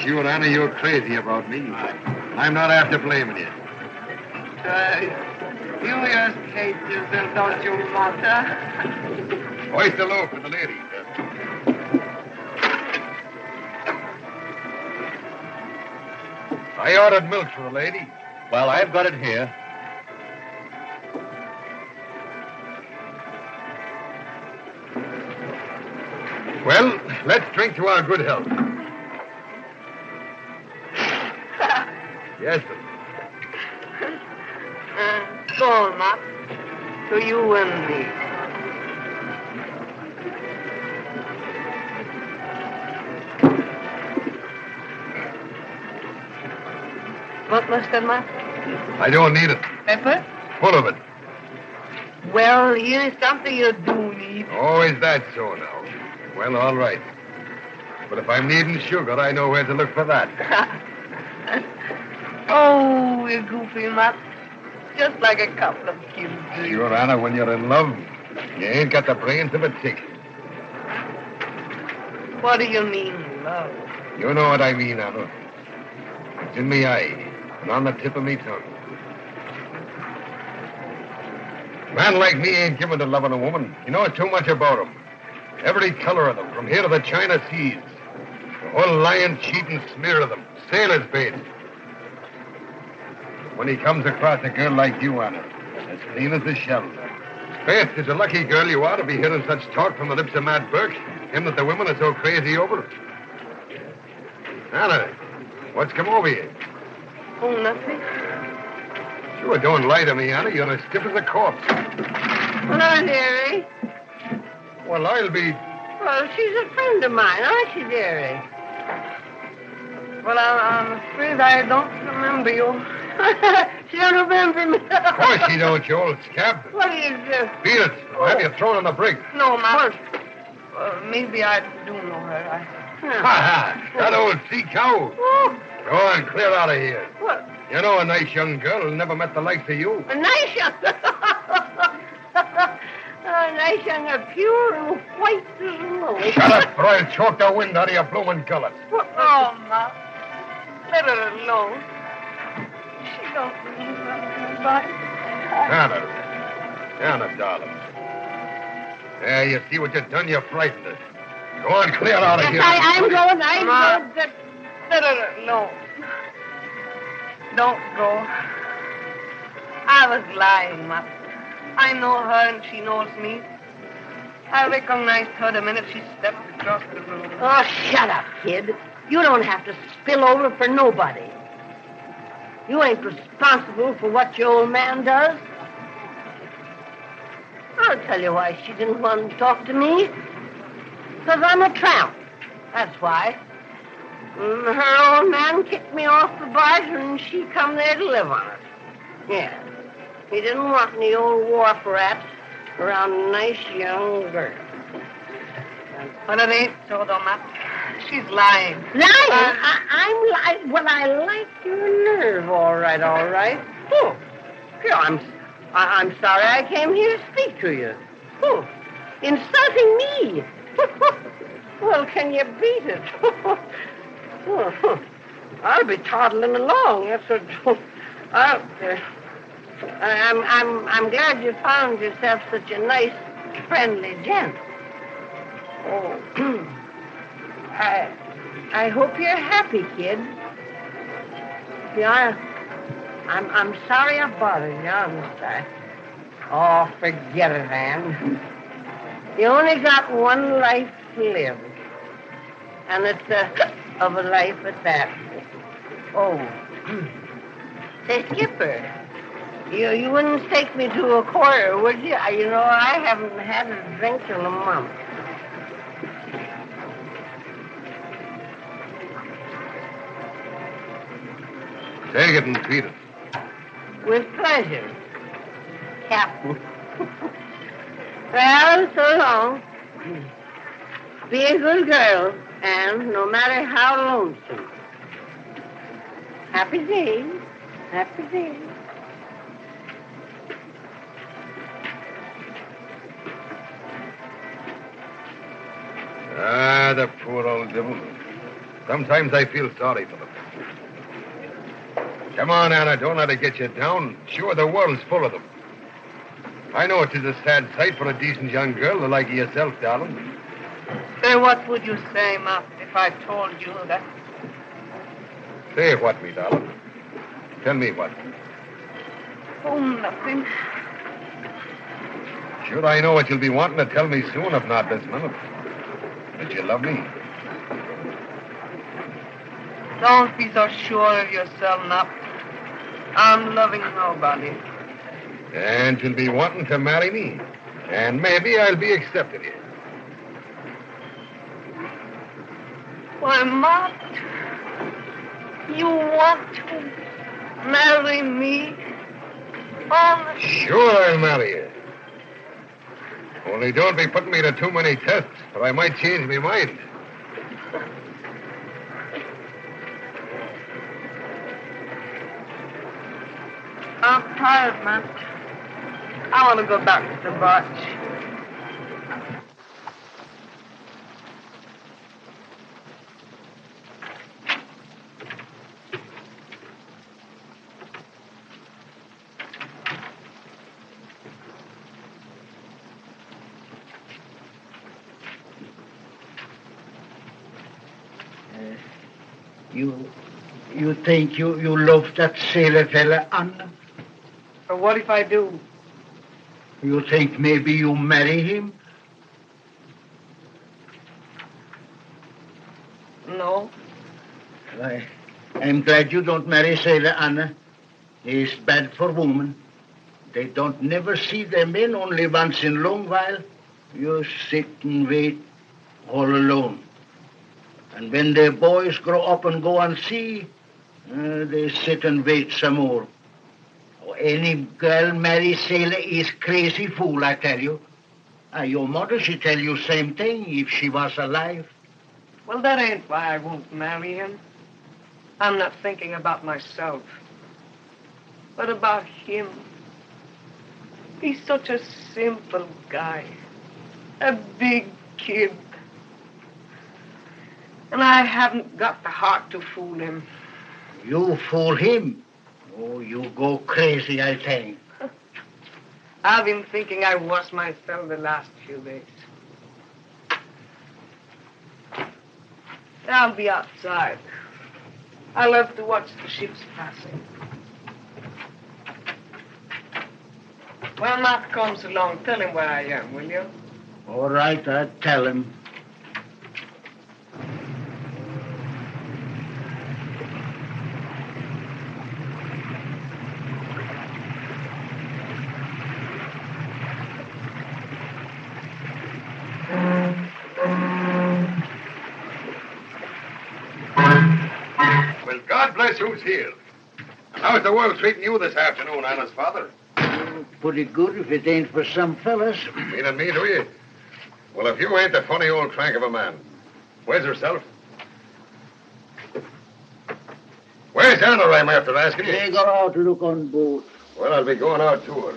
Sure, Anna, you're crazy about me. I'm not after blaming you. You just hate yourself, don't you, Matt? Hoist the loaf for the lady. I ordered milk for the lady. Well, I've got it here. Well, let's drink to our good health. Yes, sir. Go on, Matt. To you and me. What, Mr. Matt? I don't need it. Pepper? Full of it. Well, here's something you do need. Oh, is that so now? Well, all right. But if I'm needing sugar, I know where to look for that. Oh, you're goofy, Matt. Just like a couple of kids. Sure, Anna, when you're in love, you ain't got the brains of a tick. What do you mean, love? You know what I mean, Anna. It's in me eye and on the tip of me tongue. A man like me ain't given to loving a woman. You know too much about 'em. Every color of them, from here to the China Seas. The whole lying, cheating smear of them. Sailor's bait. When he comes across a girl like you, Anna, as clean as a shell. Faith, it's a lucky girl you are to be hearing such talk from the lips of Matt Burke, him that the women are so crazy over. Anna, what's come over you? Oh, nothing. Sure, don't lie to me, Anna. You're as stiff as a corpse. Hello, dearie. Well, I'll be... Well, she's a friend of mine, aren't she, dearie? Well, I'm afraid I don't remember you. She don't remember me. Of course she don't, you old scab. What do you do? Beat it. I'll have you thrown on the brig. No, Ma. Well, maybe I do know her. Ha! That old sea cow. Oh, Go on, clear out of here. what? You know a nice young girl who never met the likes of you. A nice young... a nice young, pure and white as snow. Shut up, or I'll choke the wind out of your bloomin' gullets. Oh, Ma. Let her alone. She don't mean nothing by it. Anna, darling. There, you see what you've done? You frightened us. Go on, clear out of here. I'm going. Let her alone. Don't go. I was lying, Ma. I know her and she knows me. I recognized her the minute she stepped across the room. Oh, shut up, kid. You don't have to spill over for nobody. You ain't responsible for what your old man does. I'll tell you why she didn't want to talk to me. Because I'm a tramp. That's why. Her old man kicked me off the barge and she come there to live on it. Yeah. He didn't want any old wharf rats around a nice young girl. But it ain't so, though, Ma. She's lying. Lying? I'm lying. Well, I like your nerve, all right. Oh, here, I'm sorry I came here to speak to you. Oh, insulting me. Well, can you beat it? I'll be toddling along. That's what. I'm glad you found yourself such a nice, friendly gent. Oh, I hope you're happy, kid. Yeah, I'm sorry I bothered you, honest. Oh, forget it, Ann. You only got one life to live. And it's of a life at that. Oh. Say, Skipper, you wouldn't take me to a quarter, would you? You know, I haven't had a drink in a month. Take it and feed it. With pleasure, Captain. Well, so long. Be a good girl, and no matter how lonesome. Happy days. Happy days. Ah, the poor old devil. Sometimes I feel sorry for them. Come on, Anna, don't let it get you down. Sure, the world's full of them. I know it is a sad sight for a decent young girl the like of yourself, darling. Say, what would you say, Ma, if I told you that? Say what, me darling? Tell me what. Oh, nothing. Sure, I know what you'll be wanting to tell me soon, if not this minute. That you love me. Don't be so sure of yourself, Nap. I'm loving nobody. And you'll be wanting to marry me. And maybe I'll be accepting you. Why, Matt, you want to marry me? Oh, Sure, I'll marry you. Only don't be putting me to too many tests, or I might change my mind. I'm tired, Matt. I want to go back to the barge. You think you love that sailor fella, Anna? But what if I do? You think maybe you marry him? No. I'm glad you don't marry Sailor Anna. He's bad for women. They don't never see their men only once in a long while. You sit and wait all alone. And when their boys grow up and go on sea, they sit and wait some more. Any girl marry sailor is crazy fool, I tell you. Your mother, she tell you same thing if she was alive. Well, that ain't why I won't marry him. I'm not thinking about myself, but about him. He's such a simple guy, a big kid. And I haven't got the heart to fool him. You fool him? Oh, you go crazy, I think. I've been thinking I was myself the last few days. I'll be outside. I love to watch the ships passing. When Matt comes along, tell him where I am, will you? All right, I'll tell him. Well, God bless who's here. And how's the world treating you this afternoon, Anna's father? Pretty good if it ain't for some fellas. Meaning me, do you? Well, if you ain't the funny old crank of a man, where's herself? Where's Anna, I'm after asking you? They go out to look on boat. Well, I'll be going out to her.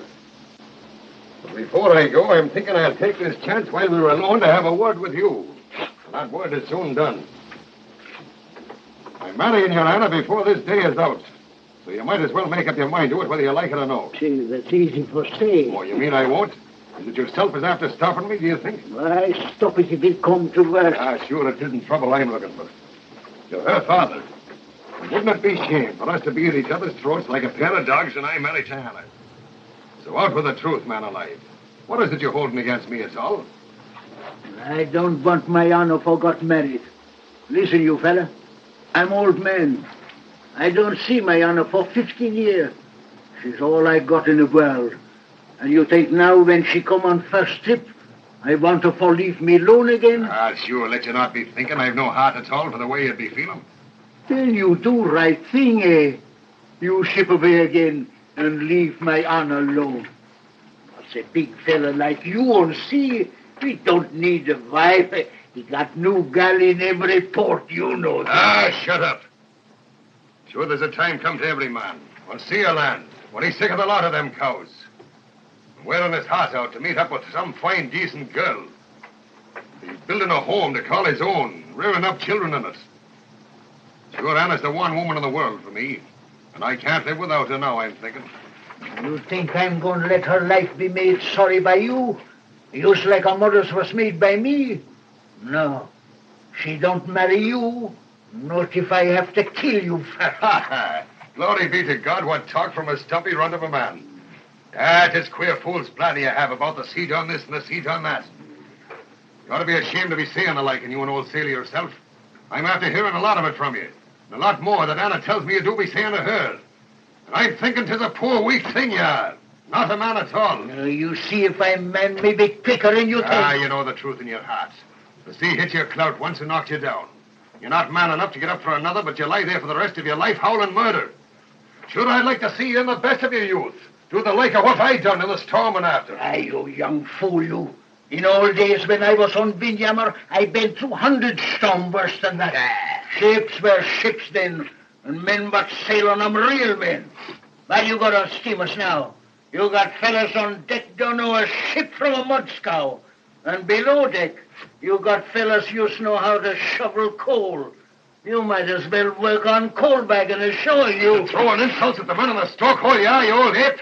But before I go, I'm thinking I'll take this chance while we're alone to have a word with you. And that word is soon done. I'm marrying you, Anna, before this day is out. So you might as well make up your mind to it whether you like it or no. See, that's easy for saying. Oh, you mean I won't? Is it yourself is after stopping me, do you think? Why, stop it if it come to worse. Sure, it isn't trouble I'm looking for. You're her father. Wouldn't it be shame for us to be at each other's throats like a pair of dogs and I married to Hannah? So out with the truth, man alive. What is it you're holding against me, it's all? I don't want my honor for got married. Listen, you fella. I'm old man. I don't see my honor for 15 years. She's all I got in the world. And you think now when she come on first trip, I want her for leave me alone again? Sure, let you not be thinking I've no heart at all for the way you'd be feeling. Then you do right thing, eh? You ship away again and leave my honor alone. What's a big fella like you on sea? We don't need a wife. He got new gal in every port, you know that. Shut up. Sure, there's a time come to every man. On sea or land, when he's sick of the lot of them cows. And wearing his heart out to meet up with some fine, decent girl. He's building a home to call his own, rearing up children in it. Sure, Anna's the one woman in the world for me. And I can't live without her now, I'm thinking. You think I'm going to let her life be made sorry by you? Just like her mother's was made by me? No. She don't marry you. Not if I have to kill you for her. Glory be to God, what talk from a stumpy runt of a man. Ah, 'tis queer fool's blather you have about the seat on this and the seat on that. You ought to be ashamed to be saying the like, and you an old sailor yourself. I'm after hearing a lot of it from you. And a lot more that Anna tells me you do be saying to her. And I'm thinking 'tis a poor, weak thing you are. Not a man at all. You see if I'm man, maybe quicker than you think. Ah, you know the truth in your heart. The sea hit your clout once and knocked you down. You're not man enough to get up for another, but you lie there for the rest of your life howling murder. Sure, I'd like to see you in the best of your youth. Do the like of what I done in the storm and after. Aye, you young fool, you. In old days when I was on Windjammer, I been through 100 storm worse than that. Ships were ships then, and men but sail on them real men. Well, you got on steamers now. You got fellas on deck don't know a ship from a mud scow. And below deck, you got fellas used to know how to shovel coal. You might as well work on coal bagging as showing you. Throwing insults at the men in the stokehole, you are, you old ape.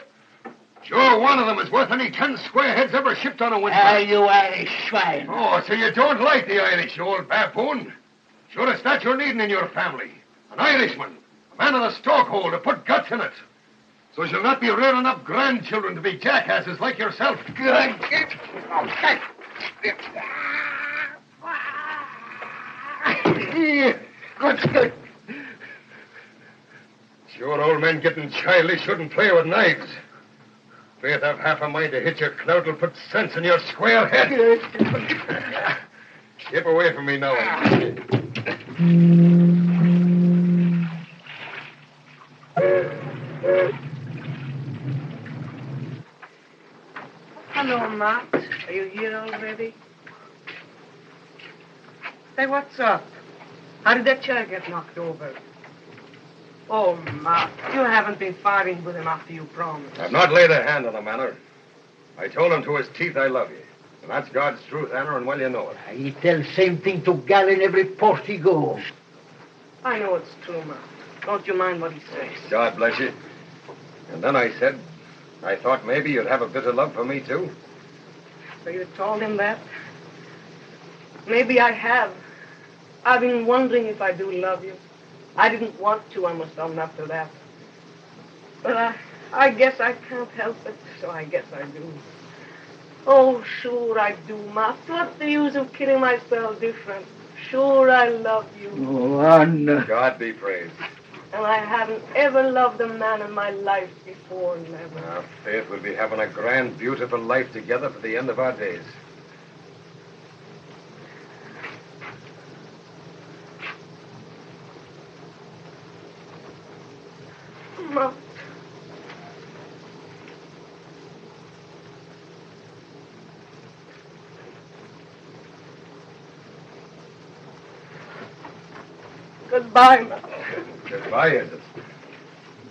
Sure, one of them is worth any 10 square heads ever shipped on a wind. Ah, you Irish swine. Oh, so you don't like the Irish, you old baboon? Sure, it's that you're needing in your family. An Irishman, a man in a stokehole to put guts in it. So you'll not be rearing up grandchildren to be jackasses like yourself. Good. Good. Sure, old men getting childish shouldn't play with knives. Faith, I've half a mind to hit your clout and put sense in your square head. Keep away from me now. Hello, Matt. Are you here already? Say, what's up? How did that chair get knocked over? Oh, Matt, you haven't been fighting with him after you promised. I've not laid a hand on the manor. I told him to his teeth I love you. And that's God's truth, Anna, and well you know it. He tells same thing to Gal in every port he goes. I know it's true, Matt. Don't you mind what he says. God bless you. And then I said, I thought maybe you'd have a bit of love for me, too. So you told him that? Maybe I have. I've been wondering if I do love you. I didn't want to, I must own up to that. But I guess I can't help it, so I guess I do. Oh, sure I do, Matt. What's the use of kidding myself different? Sure I love you. Oh, Anna. God be praised. And I haven't ever loved a man in my life before, never. Our faith will be having a grand, beautiful life together for the end of our days. Matt. Goodbye, Matt. Goodbye, is it?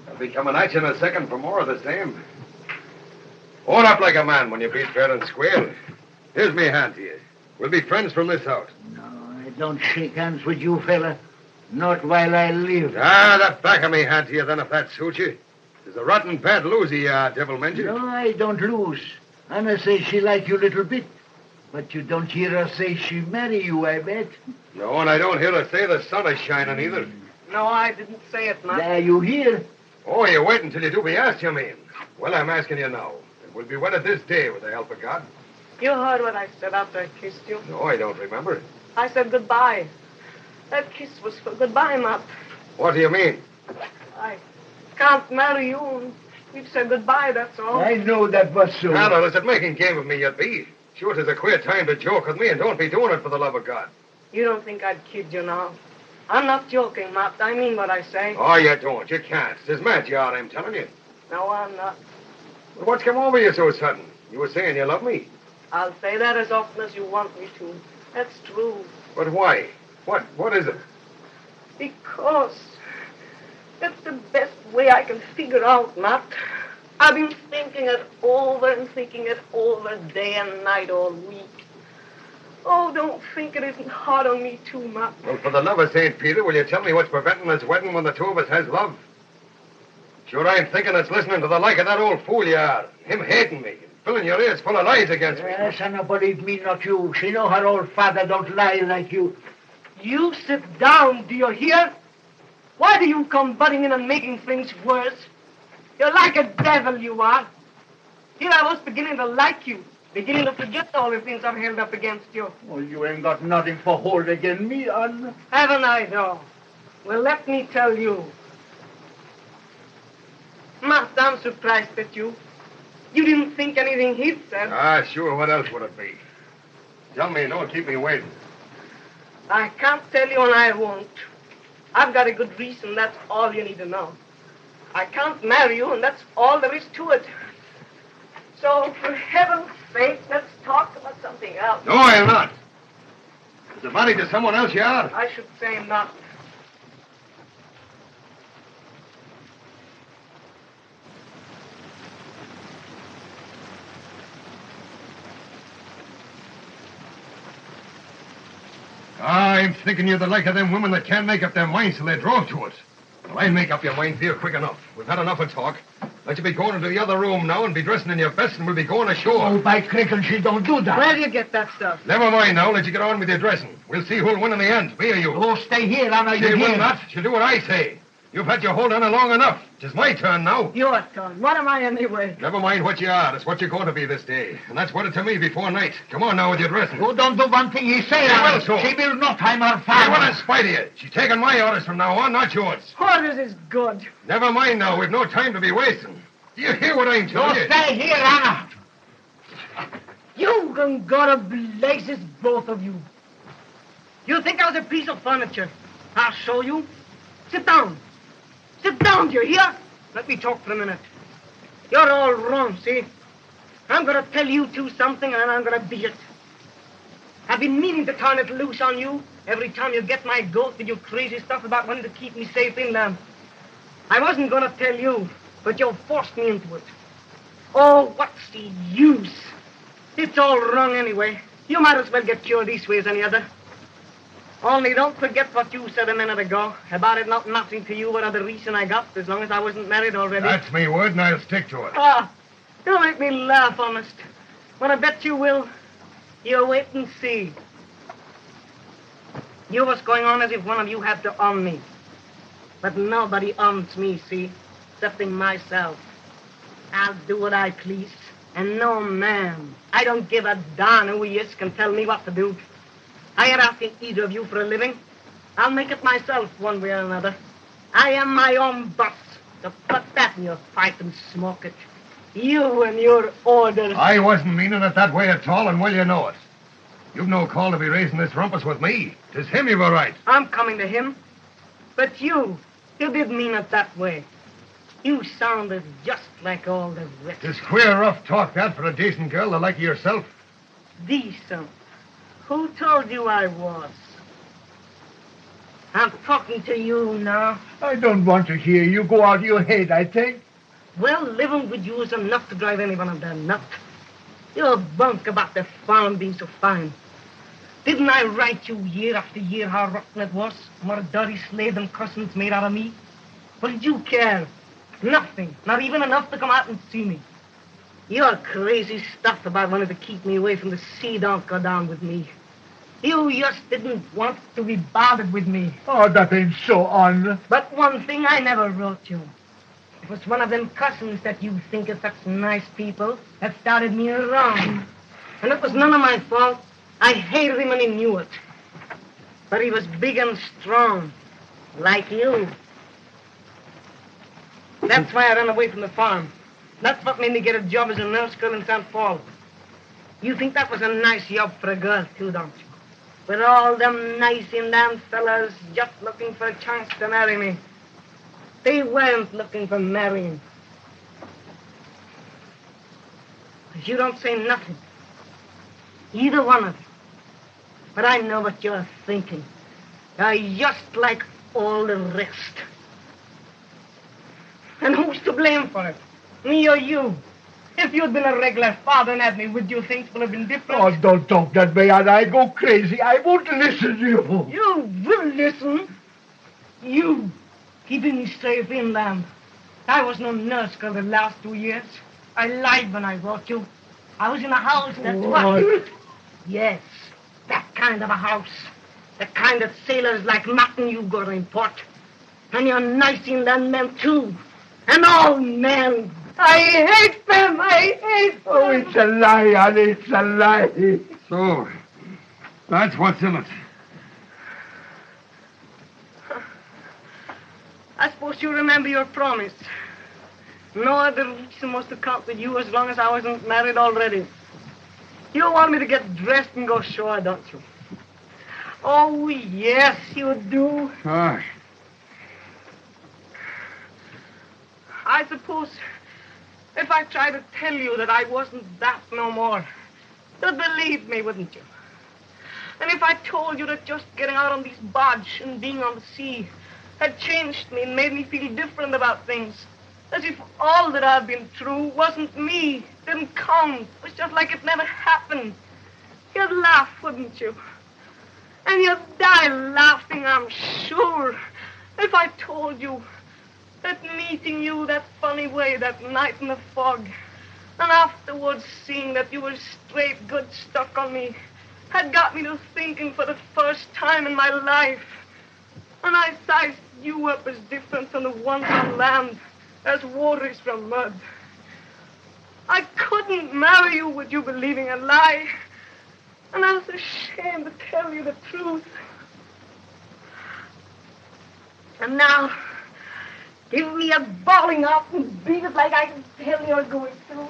I'll be coming at you in a second for more of the same. Own up like a man when you beat fair and square. Here's me hand to you. We'll be friends from this out. No, I don't shake hands with you, fella. Not while I live. Ah, that back of me hand to you then, if that suits you. There's a rotten bad loser you are, devil mention. No, I don't lose. Anna says she like you a little bit. But you don't hear her say she marry you, I bet. No, and I don't hear her say the sun is shining either. No, I didn't say it, Matt. There you hear. Oh, you wait until you do be asked, you mean? Well, I'm asking you now. And we'll be wedded this day with the help of God. You heard what I said after I kissed you. No, I don't remember. I said goodbye. That kiss was for goodbye, Matt. What do you mean? I can't marry you. We've said goodbye, that's all. I know that was so. Now, is it making game of me you'd be? Sure, 'tis a queer time to joke with me, and don't be doing it for the love of God. You don't think I'd kid you now? I'm not joking, Matt. I mean what I say. Oh, you don't. You can't. 'Tis mad you are, I'm telling you. No, I'm not. But what's come over you so sudden? You were saying you love me. I'll say that as often as you want me to. That's true. But why? What is it? Because that's the best way I can figure out, Matt. I've been thinking it over and thinking it over day and night all week. Oh, don't think it isn't hard on me too, Matt. Well, for the love of St. Peter, will you tell me what's preventing this wedding when the two of us has love? Sure, I'm thinking it's listening to the like of that old fool you are. Him hating me, filling your ears full of lies against me. Yes, and believe me, not you. She know her old father don't lie like you. You sit down, do you hear? Why do you come butting in and making things worse? You're like a devil, you are. Here I was beginning to like you, beginning to forget all the things I've held up against you. Oh, you ain't got nothing for hold against me, Anna. Haven't I, though? Well, let me tell you. Master, I'm surprised at you. You didn't think anything he'd said. Ah, sure. What else would it be? Tell me, don't keep me waiting. I can't tell you and I won't. I've got a good reason, that's all you need to know. I can't marry you, and that's all there is to it. So, for heaven's sake, let's talk about something else. No, I'll not. Is it married to someone else you are? I should say not. I'm thinking you're the like of them women that can't make up their minds till they drove to it. Well, I'll make up your mind here quick enough. We've had enough of talk. Let you be going into the other room now and be dressing in your best, and we'll be going ashore. Oh, by crickle, she don't do that. Where do you get that stuff? Never mind now. Let you get on with your dressing. We'll see who'll win in the end, me or you. Oh, stay here, Anna. She will not. She'll do what I say. You've had your hold on her long enough. It's my turn now. Your turn. What am I anyway? Never mind what you are. It's what you're going to be this day. And that's what it to me before night. Come on now with your dressing. You don't do one thing he say, Anna. Well, so. She will not time her Hey, father. what in spite of you? She's taking my orders from now on, not yours. Orders is good. Never mind now. We've no time to be wasting. Do you hear what I'm telling you? Stay here, Anna. You can go to blazes, both of you. You think I was a piece of furniture? I'll show you. Sit down. Sit down, do you hear? Let me talk for a minute. You're all wrong, see? I'm going to tell you two something, and then I'm going to be it. I've been meaning to turn it loose on you every time you get my goat with your crazy stuff about wanting to keep me safe inland. I wasn't going to tell you, but you forced me into it. Oh, what's the use? It's all wrong anyway. You might as well get cured this way as any other. Only don't forget what you said a minute ago about it not mattering to you what other reason I got, as long as I wasn't married already. That's me word, and I'll stick to it. Ah, you make me laugh, honest. But I bet you will. You wait and see. You was going on as if one of you had to own me. But nobody owns me, see, excepting myself. I'll do what I please. And no man, I don't give a darn who he is, can tell me what to do. I ain't asking either of you for a living. I'll make it myself one way or another. I am my own boss. So put that in your pipe and smoke it. You and your orders. I wasn't meaning it that way at all, and well you know it. You've no call to be raising this rumpus with me. 'Tis him you've a right. I'm coming to him. But you didn't mean it that way. You sounded just like all the rest. 'Tis queer rough talk, that, for a decent girl the like of yourself. Decent. Who told you I was? I'm talking to you now. I don't want to hear you go out of your head, I think. Well, living with you is enough to drive anyone of their nut. Your bunk about the farm being so fine. Didn't I write you year after year how rotten it was? More dirty slave than cousins made out of me? What did you care? Nothing. Not even enough to come out and see me. Your crazy stuff about wanting to keep me away from the sea don't go down with me. You just didn't want to be bothered with me. Oh, that ain't so on. But one thing I never wrote you. It was one of them cousins that you think are such nice people that started me wrong. And it was none of my fault. I hated him and he knew it. But he was big and strong, like you. That's why I ran away from the farm. That's what made me get a job as a nurse girl in St. Paul. You think that was a nice job for a girl, too, don't you? With all them nice inland fellas just looking for a chance to marry me. They weren't looking for marrying. But you don't say nothing. Either one of you. But I know what you're thinking. You're just like all the rest. And who's to blame for it? Me or you? If you'd been a regular father and had me, would you think would have been different? Oh, don't talk that way, and I go crazy. I won't listen to you. You will listen. You keeping me safe inland. I was no nurse girl the last 2 years. I lied when I wrote you. I was in a house, that's what. Yes, that kind of a house. The kind that sailors like Martin you go to import. And you're knifing them men, too. And all men. I hate them. I hate them. Oh, it's a lie, Annie. It's a lie. So, that's what's in it. I suppose you remember your promise. No other reason was to count with you as long as I wasn't married already. You want me to get dressed and go ashore, don't you? Oh, yes, you do. Ah. I suppose if I tried to tell you that I wasn't that no more, you'd believe me, wouldn't you? And if I told you that just getting out on this barge and being on the sea had changed me and made me feel different about things, as if all that I've been through wasn't me, didn't count, was just like it never happened, you'd laugh, wouldn't you? And you'd die laughing, I'm sure, if I told you that meeting you that funny way that night in the fog, and afterwards seeing that you were straight good stuck on me, had got me to thinking for the first time in my life. And I sized you up as different from the ones on land as water is from mud. I couldn't marry you with you believing a lie. And I was ashamed to tell you the truth. And now, give me a bawling out and beat it like I can tell you're going to.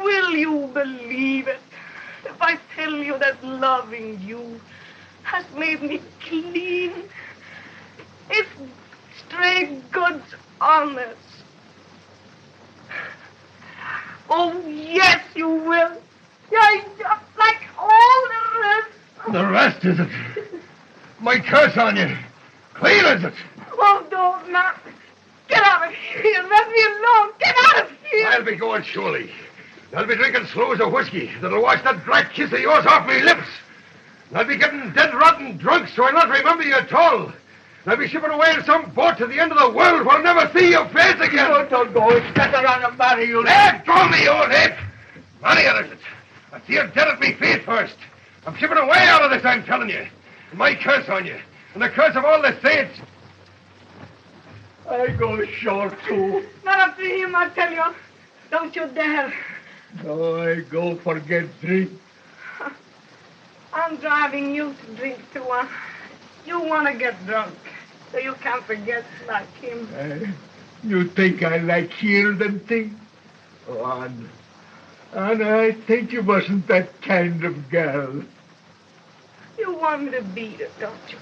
Will you believe it if I tell you that loving you has made me clean? It's straight goods honest. Oh, yes, you will. You're just like all the rest. The rest, is it? My curse on you. Clean, is it? Oh, don't, Matt. Get out of here. Let me alone. Get out of here. I'll be going surely. I'll be drinking slows of whiskey that'll wash that black kiss of yours off me lips. I'll be getting dead rotten drunk so I'll not remember you at all. I'll be shipping away in some boat to the end of the world where I'll never see your face again. Don't go. It's better I'll marry you. Let go me, you old ape. Marry her, is it? I'll see you dead at me feet first. I'm shipping away out of this, I'm telling you. And my curse on you. And the curse of all the saints. I go ashore, too. Not after him, I tell you. Don't you dare. No, I go forget drink. I'm driving you to drink, too. You want to get drunk, so you can't forget like him. You think I like hear them things? Oh, Anna, I think you wasn't that kind of girl. You want me to beat it, don't you?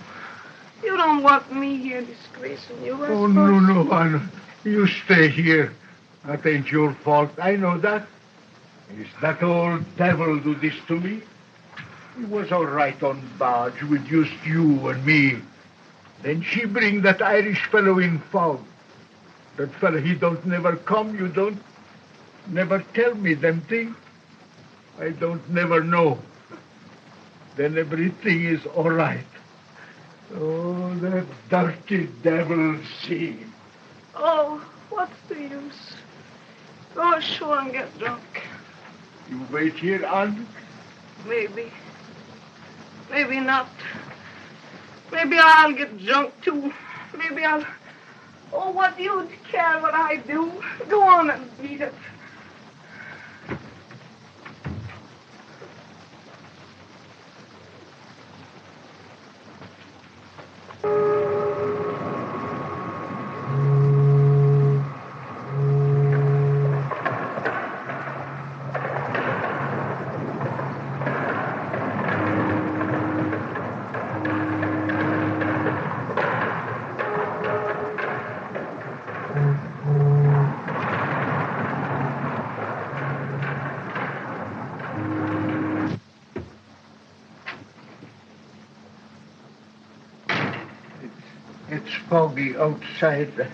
You don't want me here disgracing you, I Oh, suppose. no, Anna. You stay here. That ain't your fault. I know that. It's that old devil do this to me. He was all right on barge with just you and me. Then she bring that Irish fellow in fog. That fellow, he don't never come, you don't never tell me them things. I don't never know. Then everything is all right. Oh, that dirty devil scene. Oh, what's the use? Go ashore and get drunk. You wait here, Anne? Maybe. Maybe not. Maybe I'll get drunk, too. Maybe I'll... Oh, what do you care what I do? Go on and beat it. It's foggy outside.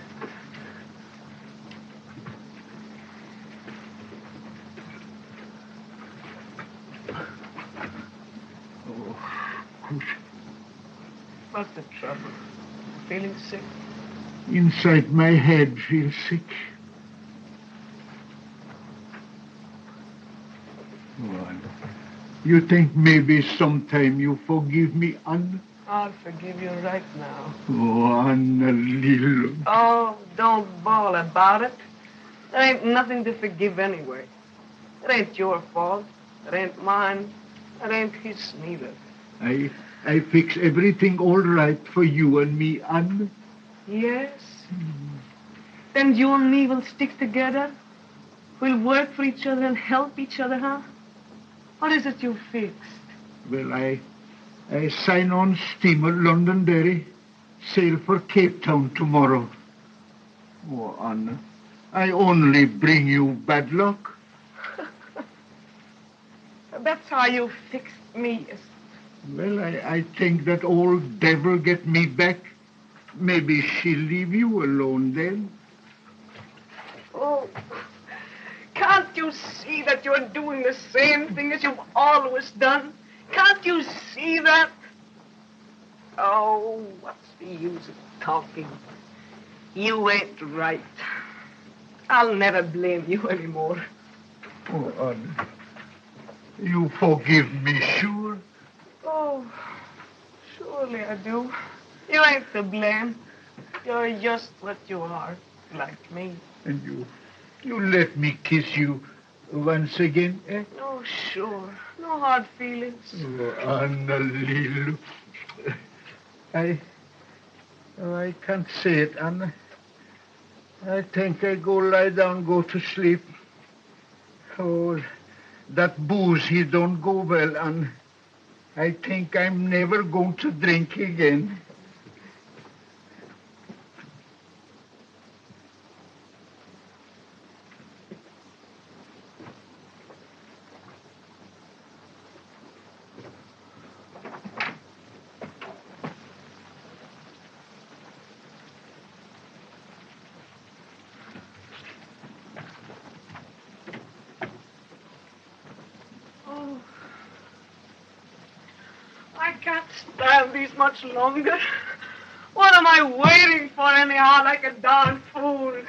Oh, good. What's the trouble? Feeling sick? Inside my head feels sick. Oh, You think maybe sometime you forgive me, Anna? I'll forgive you right now. Oh, Anna, little. Oh, don't bawl about it. There ain't nothing to forgive anyway. It ain't your fault. It ain't mine. It ain't his neither. I fix everything all right for you and me, Anna. Yes? Then you and me will stick together? We'll work for each other and help each other, huh? What is it you fixed? Well, I sign on steamer Londonderry, sail for Cape Town tomorrow. Oh, Anna, I only bring you bad luck. That's how you fixed me. Well, I think that old devil get me back. Maybe she'll leave you alone then. Oh, can't you see that you're doing the same thing as you've always done? Can't you see that? Oh, what's the use of talking? You ain't right. I'll never blame you anymore. Oh, Anna, you forgive me, sure? Oh, surely I do. You ain't to blame. You're just what you are, like me. And you let me kiss you once again, eh? Oh, sure. No hard feelings. Oh, Anna, little. I can't say it, Anna. I think I go lie down, go to sleep. Oh, that booze, he don't go well, and I think I'm never going to drink again. I can't stand these much longer. What am I waiting for anyhow, like a darn fool?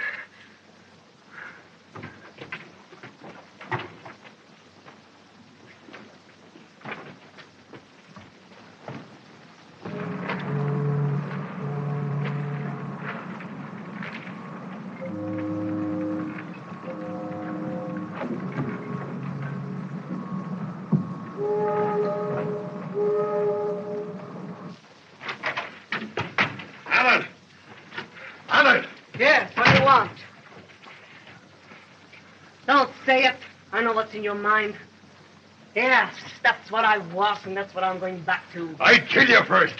Yes, what do you want? Don't say it. I know what's in your mind. Yes, that's what I was, and that's what I'm going back to. I'd kill you first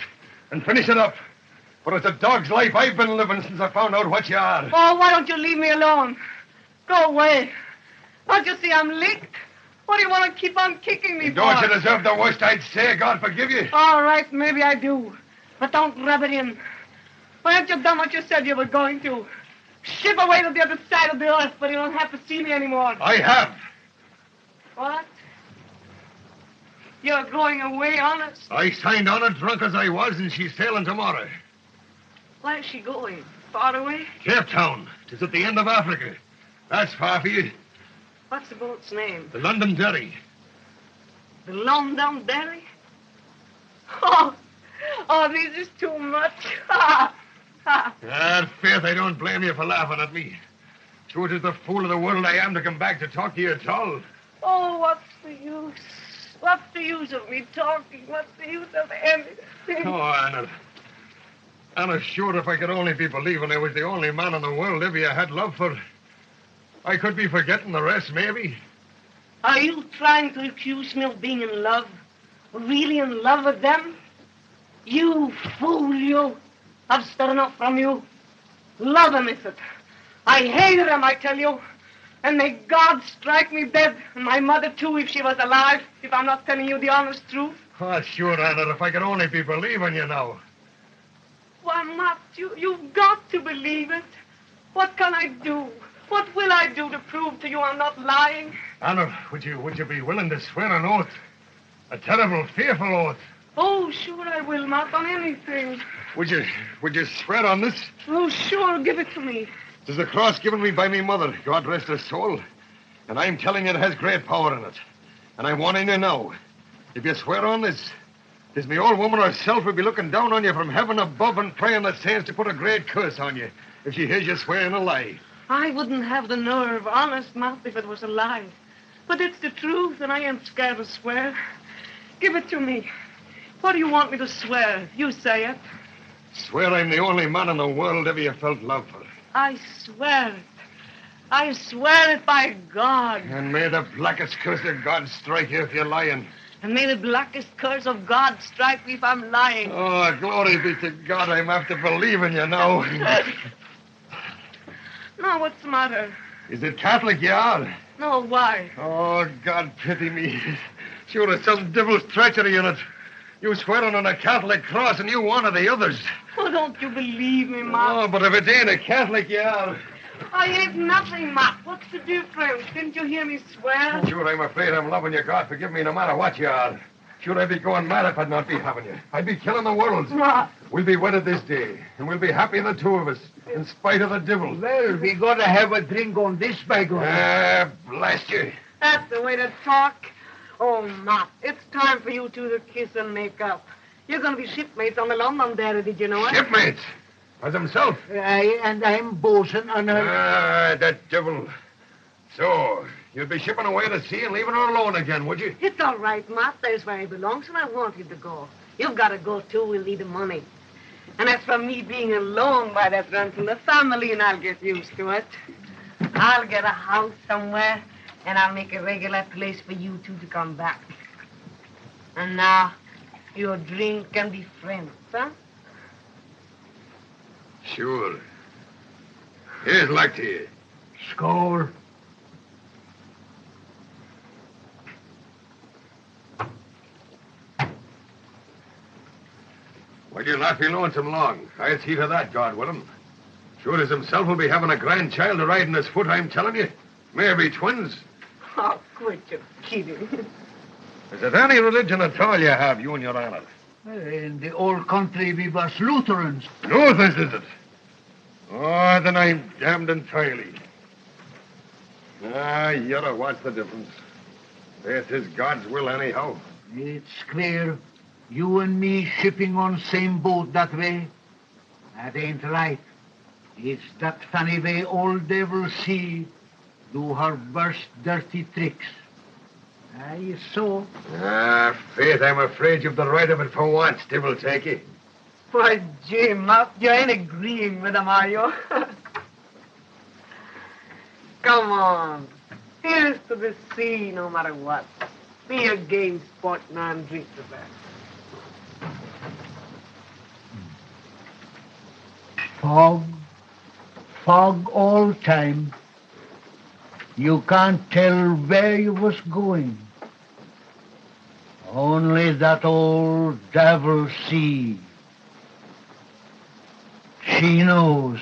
and finish it up. But it's a dog's life I've been living since I found out what you are. Oh, why don't you leave me alone? Go away. Don't you see I'm licked? What do you want to keep on kicking me for? Don't you deserve the worst I'd say? God forgive you. All right, maybe I do. But don't rub it in. Why haven't you done what you said you were going to? Ship away to the other side of the earth, but you don't have to see me anymore. I have. What? You're going away, honest? I signed on it drunk as I was, and she's sailing tomorrow. Where's she going? Far away? Cape Town. It's at the end of Africa. That's far for you. What's the boat's name? The Londonderry. The Londonderry? Oh, this is too much. Faith, I don't blame you for laughing at me. Sure, it's the fool of the world I am to come back to talk to you at all. Oh, what's the use? What's the use of me talking? What's the use of anything? Oh, Anna. Anna, sure, if I could only be believing I was the only man in the world ever you had love for, I could be forgetting the rest, maybe. Are you trying to accuse me of being in love? Really in love with them? You fool, you. I've stood enough from you. Love him, is it? I hated him, I tell you. And may God strike me dead, and my mother, too, if she was alive, if I'm not telling you the honest truth. Oh, sure, Anna, if I could only be believing you now. Why, Matt, you've got to believe it. What can I do? What will I do to prove to you I'm not lying? Anna, would you be willing to swear an oath? A terrible, fearful oath. Oh, sure I will, Matt, on anything. Would you swear on this? Oh, sure, give it to me. There's a cross given me by me mother, God rest her soul. And I'm telling you it has great power in it. And I'm warning you now. If you swear on this, me old woman herself will be looking down on you from heaven above and praying the saints to put a great curse on you if she hears you swearing a lie. I wouldn't have the nerve, honest, Matt, if it was a lie. But it's the truth, and I ain't scared to swear. Give it to me. What do you want me to swear? You say it. Swear I'm the only man in the world ever you felt love for. I swear it. I swear it by God. And may the blackest curse of God strike you if you're lying. And may the blackest curse of God strike me if I'm lying. Oh, glory be to God, I'm after believing you now. No, what's the matter? Is it Catholic you are? No, why? Oh, God pity me. Sure, there's some devil's treachery in it. You swearing on a Catholic cross and you one of the others. Oh, don't you believe me, Ma? Oh, but if it ain't a Catholic you are. I ain't nothing, Ma. What's the difference? Didn't you hear me swear? Sure, I'm afraid I'm loving you, God. Forgive me no matter what you are. Sure, I'd be going mad if I'd not be having you. I'd be killing the world. Ma. We'll be wedded this day, and we'll be happy, the two of us, in spite of the devil. Well, we gotta have a drink on this, by God. Ah, blast you. That's the way to talk. Oh, Ma, it's time for you two to kiss and make up. You're going to be shipmates on the Londonderry, did you know it? Shipmates? As himself? And I'm bosun on her. Ah, that devil. So, you'll be shipping away to sea and leaving her alone again, would you? It's all right, Ma. There's where he belongs, and I want you to go. You've got to go, too. We'll need the money. And as for me being alone, why, that's renting the family, and I'll get used to it. I'll get a house somewhere, and I'll make a regular place for you two to come back. And now, you drink and be friends, huh? Sure. Here's luck to you. Skull. Well, you'll not be lonesome long. I'll see to that, God willing. Sure as himself will be having a grandchild to ride in his foot, I'm telling you. Maybe twins. Oh, quit your kidding. Is it any religion at all you have, you and your honor? In the old country, we was Lutherans. Lutherans, is it? Oh, then I'm damned entirely. Ah, yonder, what's the difference? This is God's will anyhow. It's clear. You and me shipping on same boat that way. That ain't right. It's that funny way old devil sea do her worst dirty tricks. Aye, so. Ah, faith, I'm afraid you've the right of it for once, devil take you. Why, Jim, you ain't agreeing with him, are you? Come on. Here's to the sea, no matter what. Be a game sport now and drink to that. Fog all time. You can't tell where you was going. Only that old devil sea. She knows.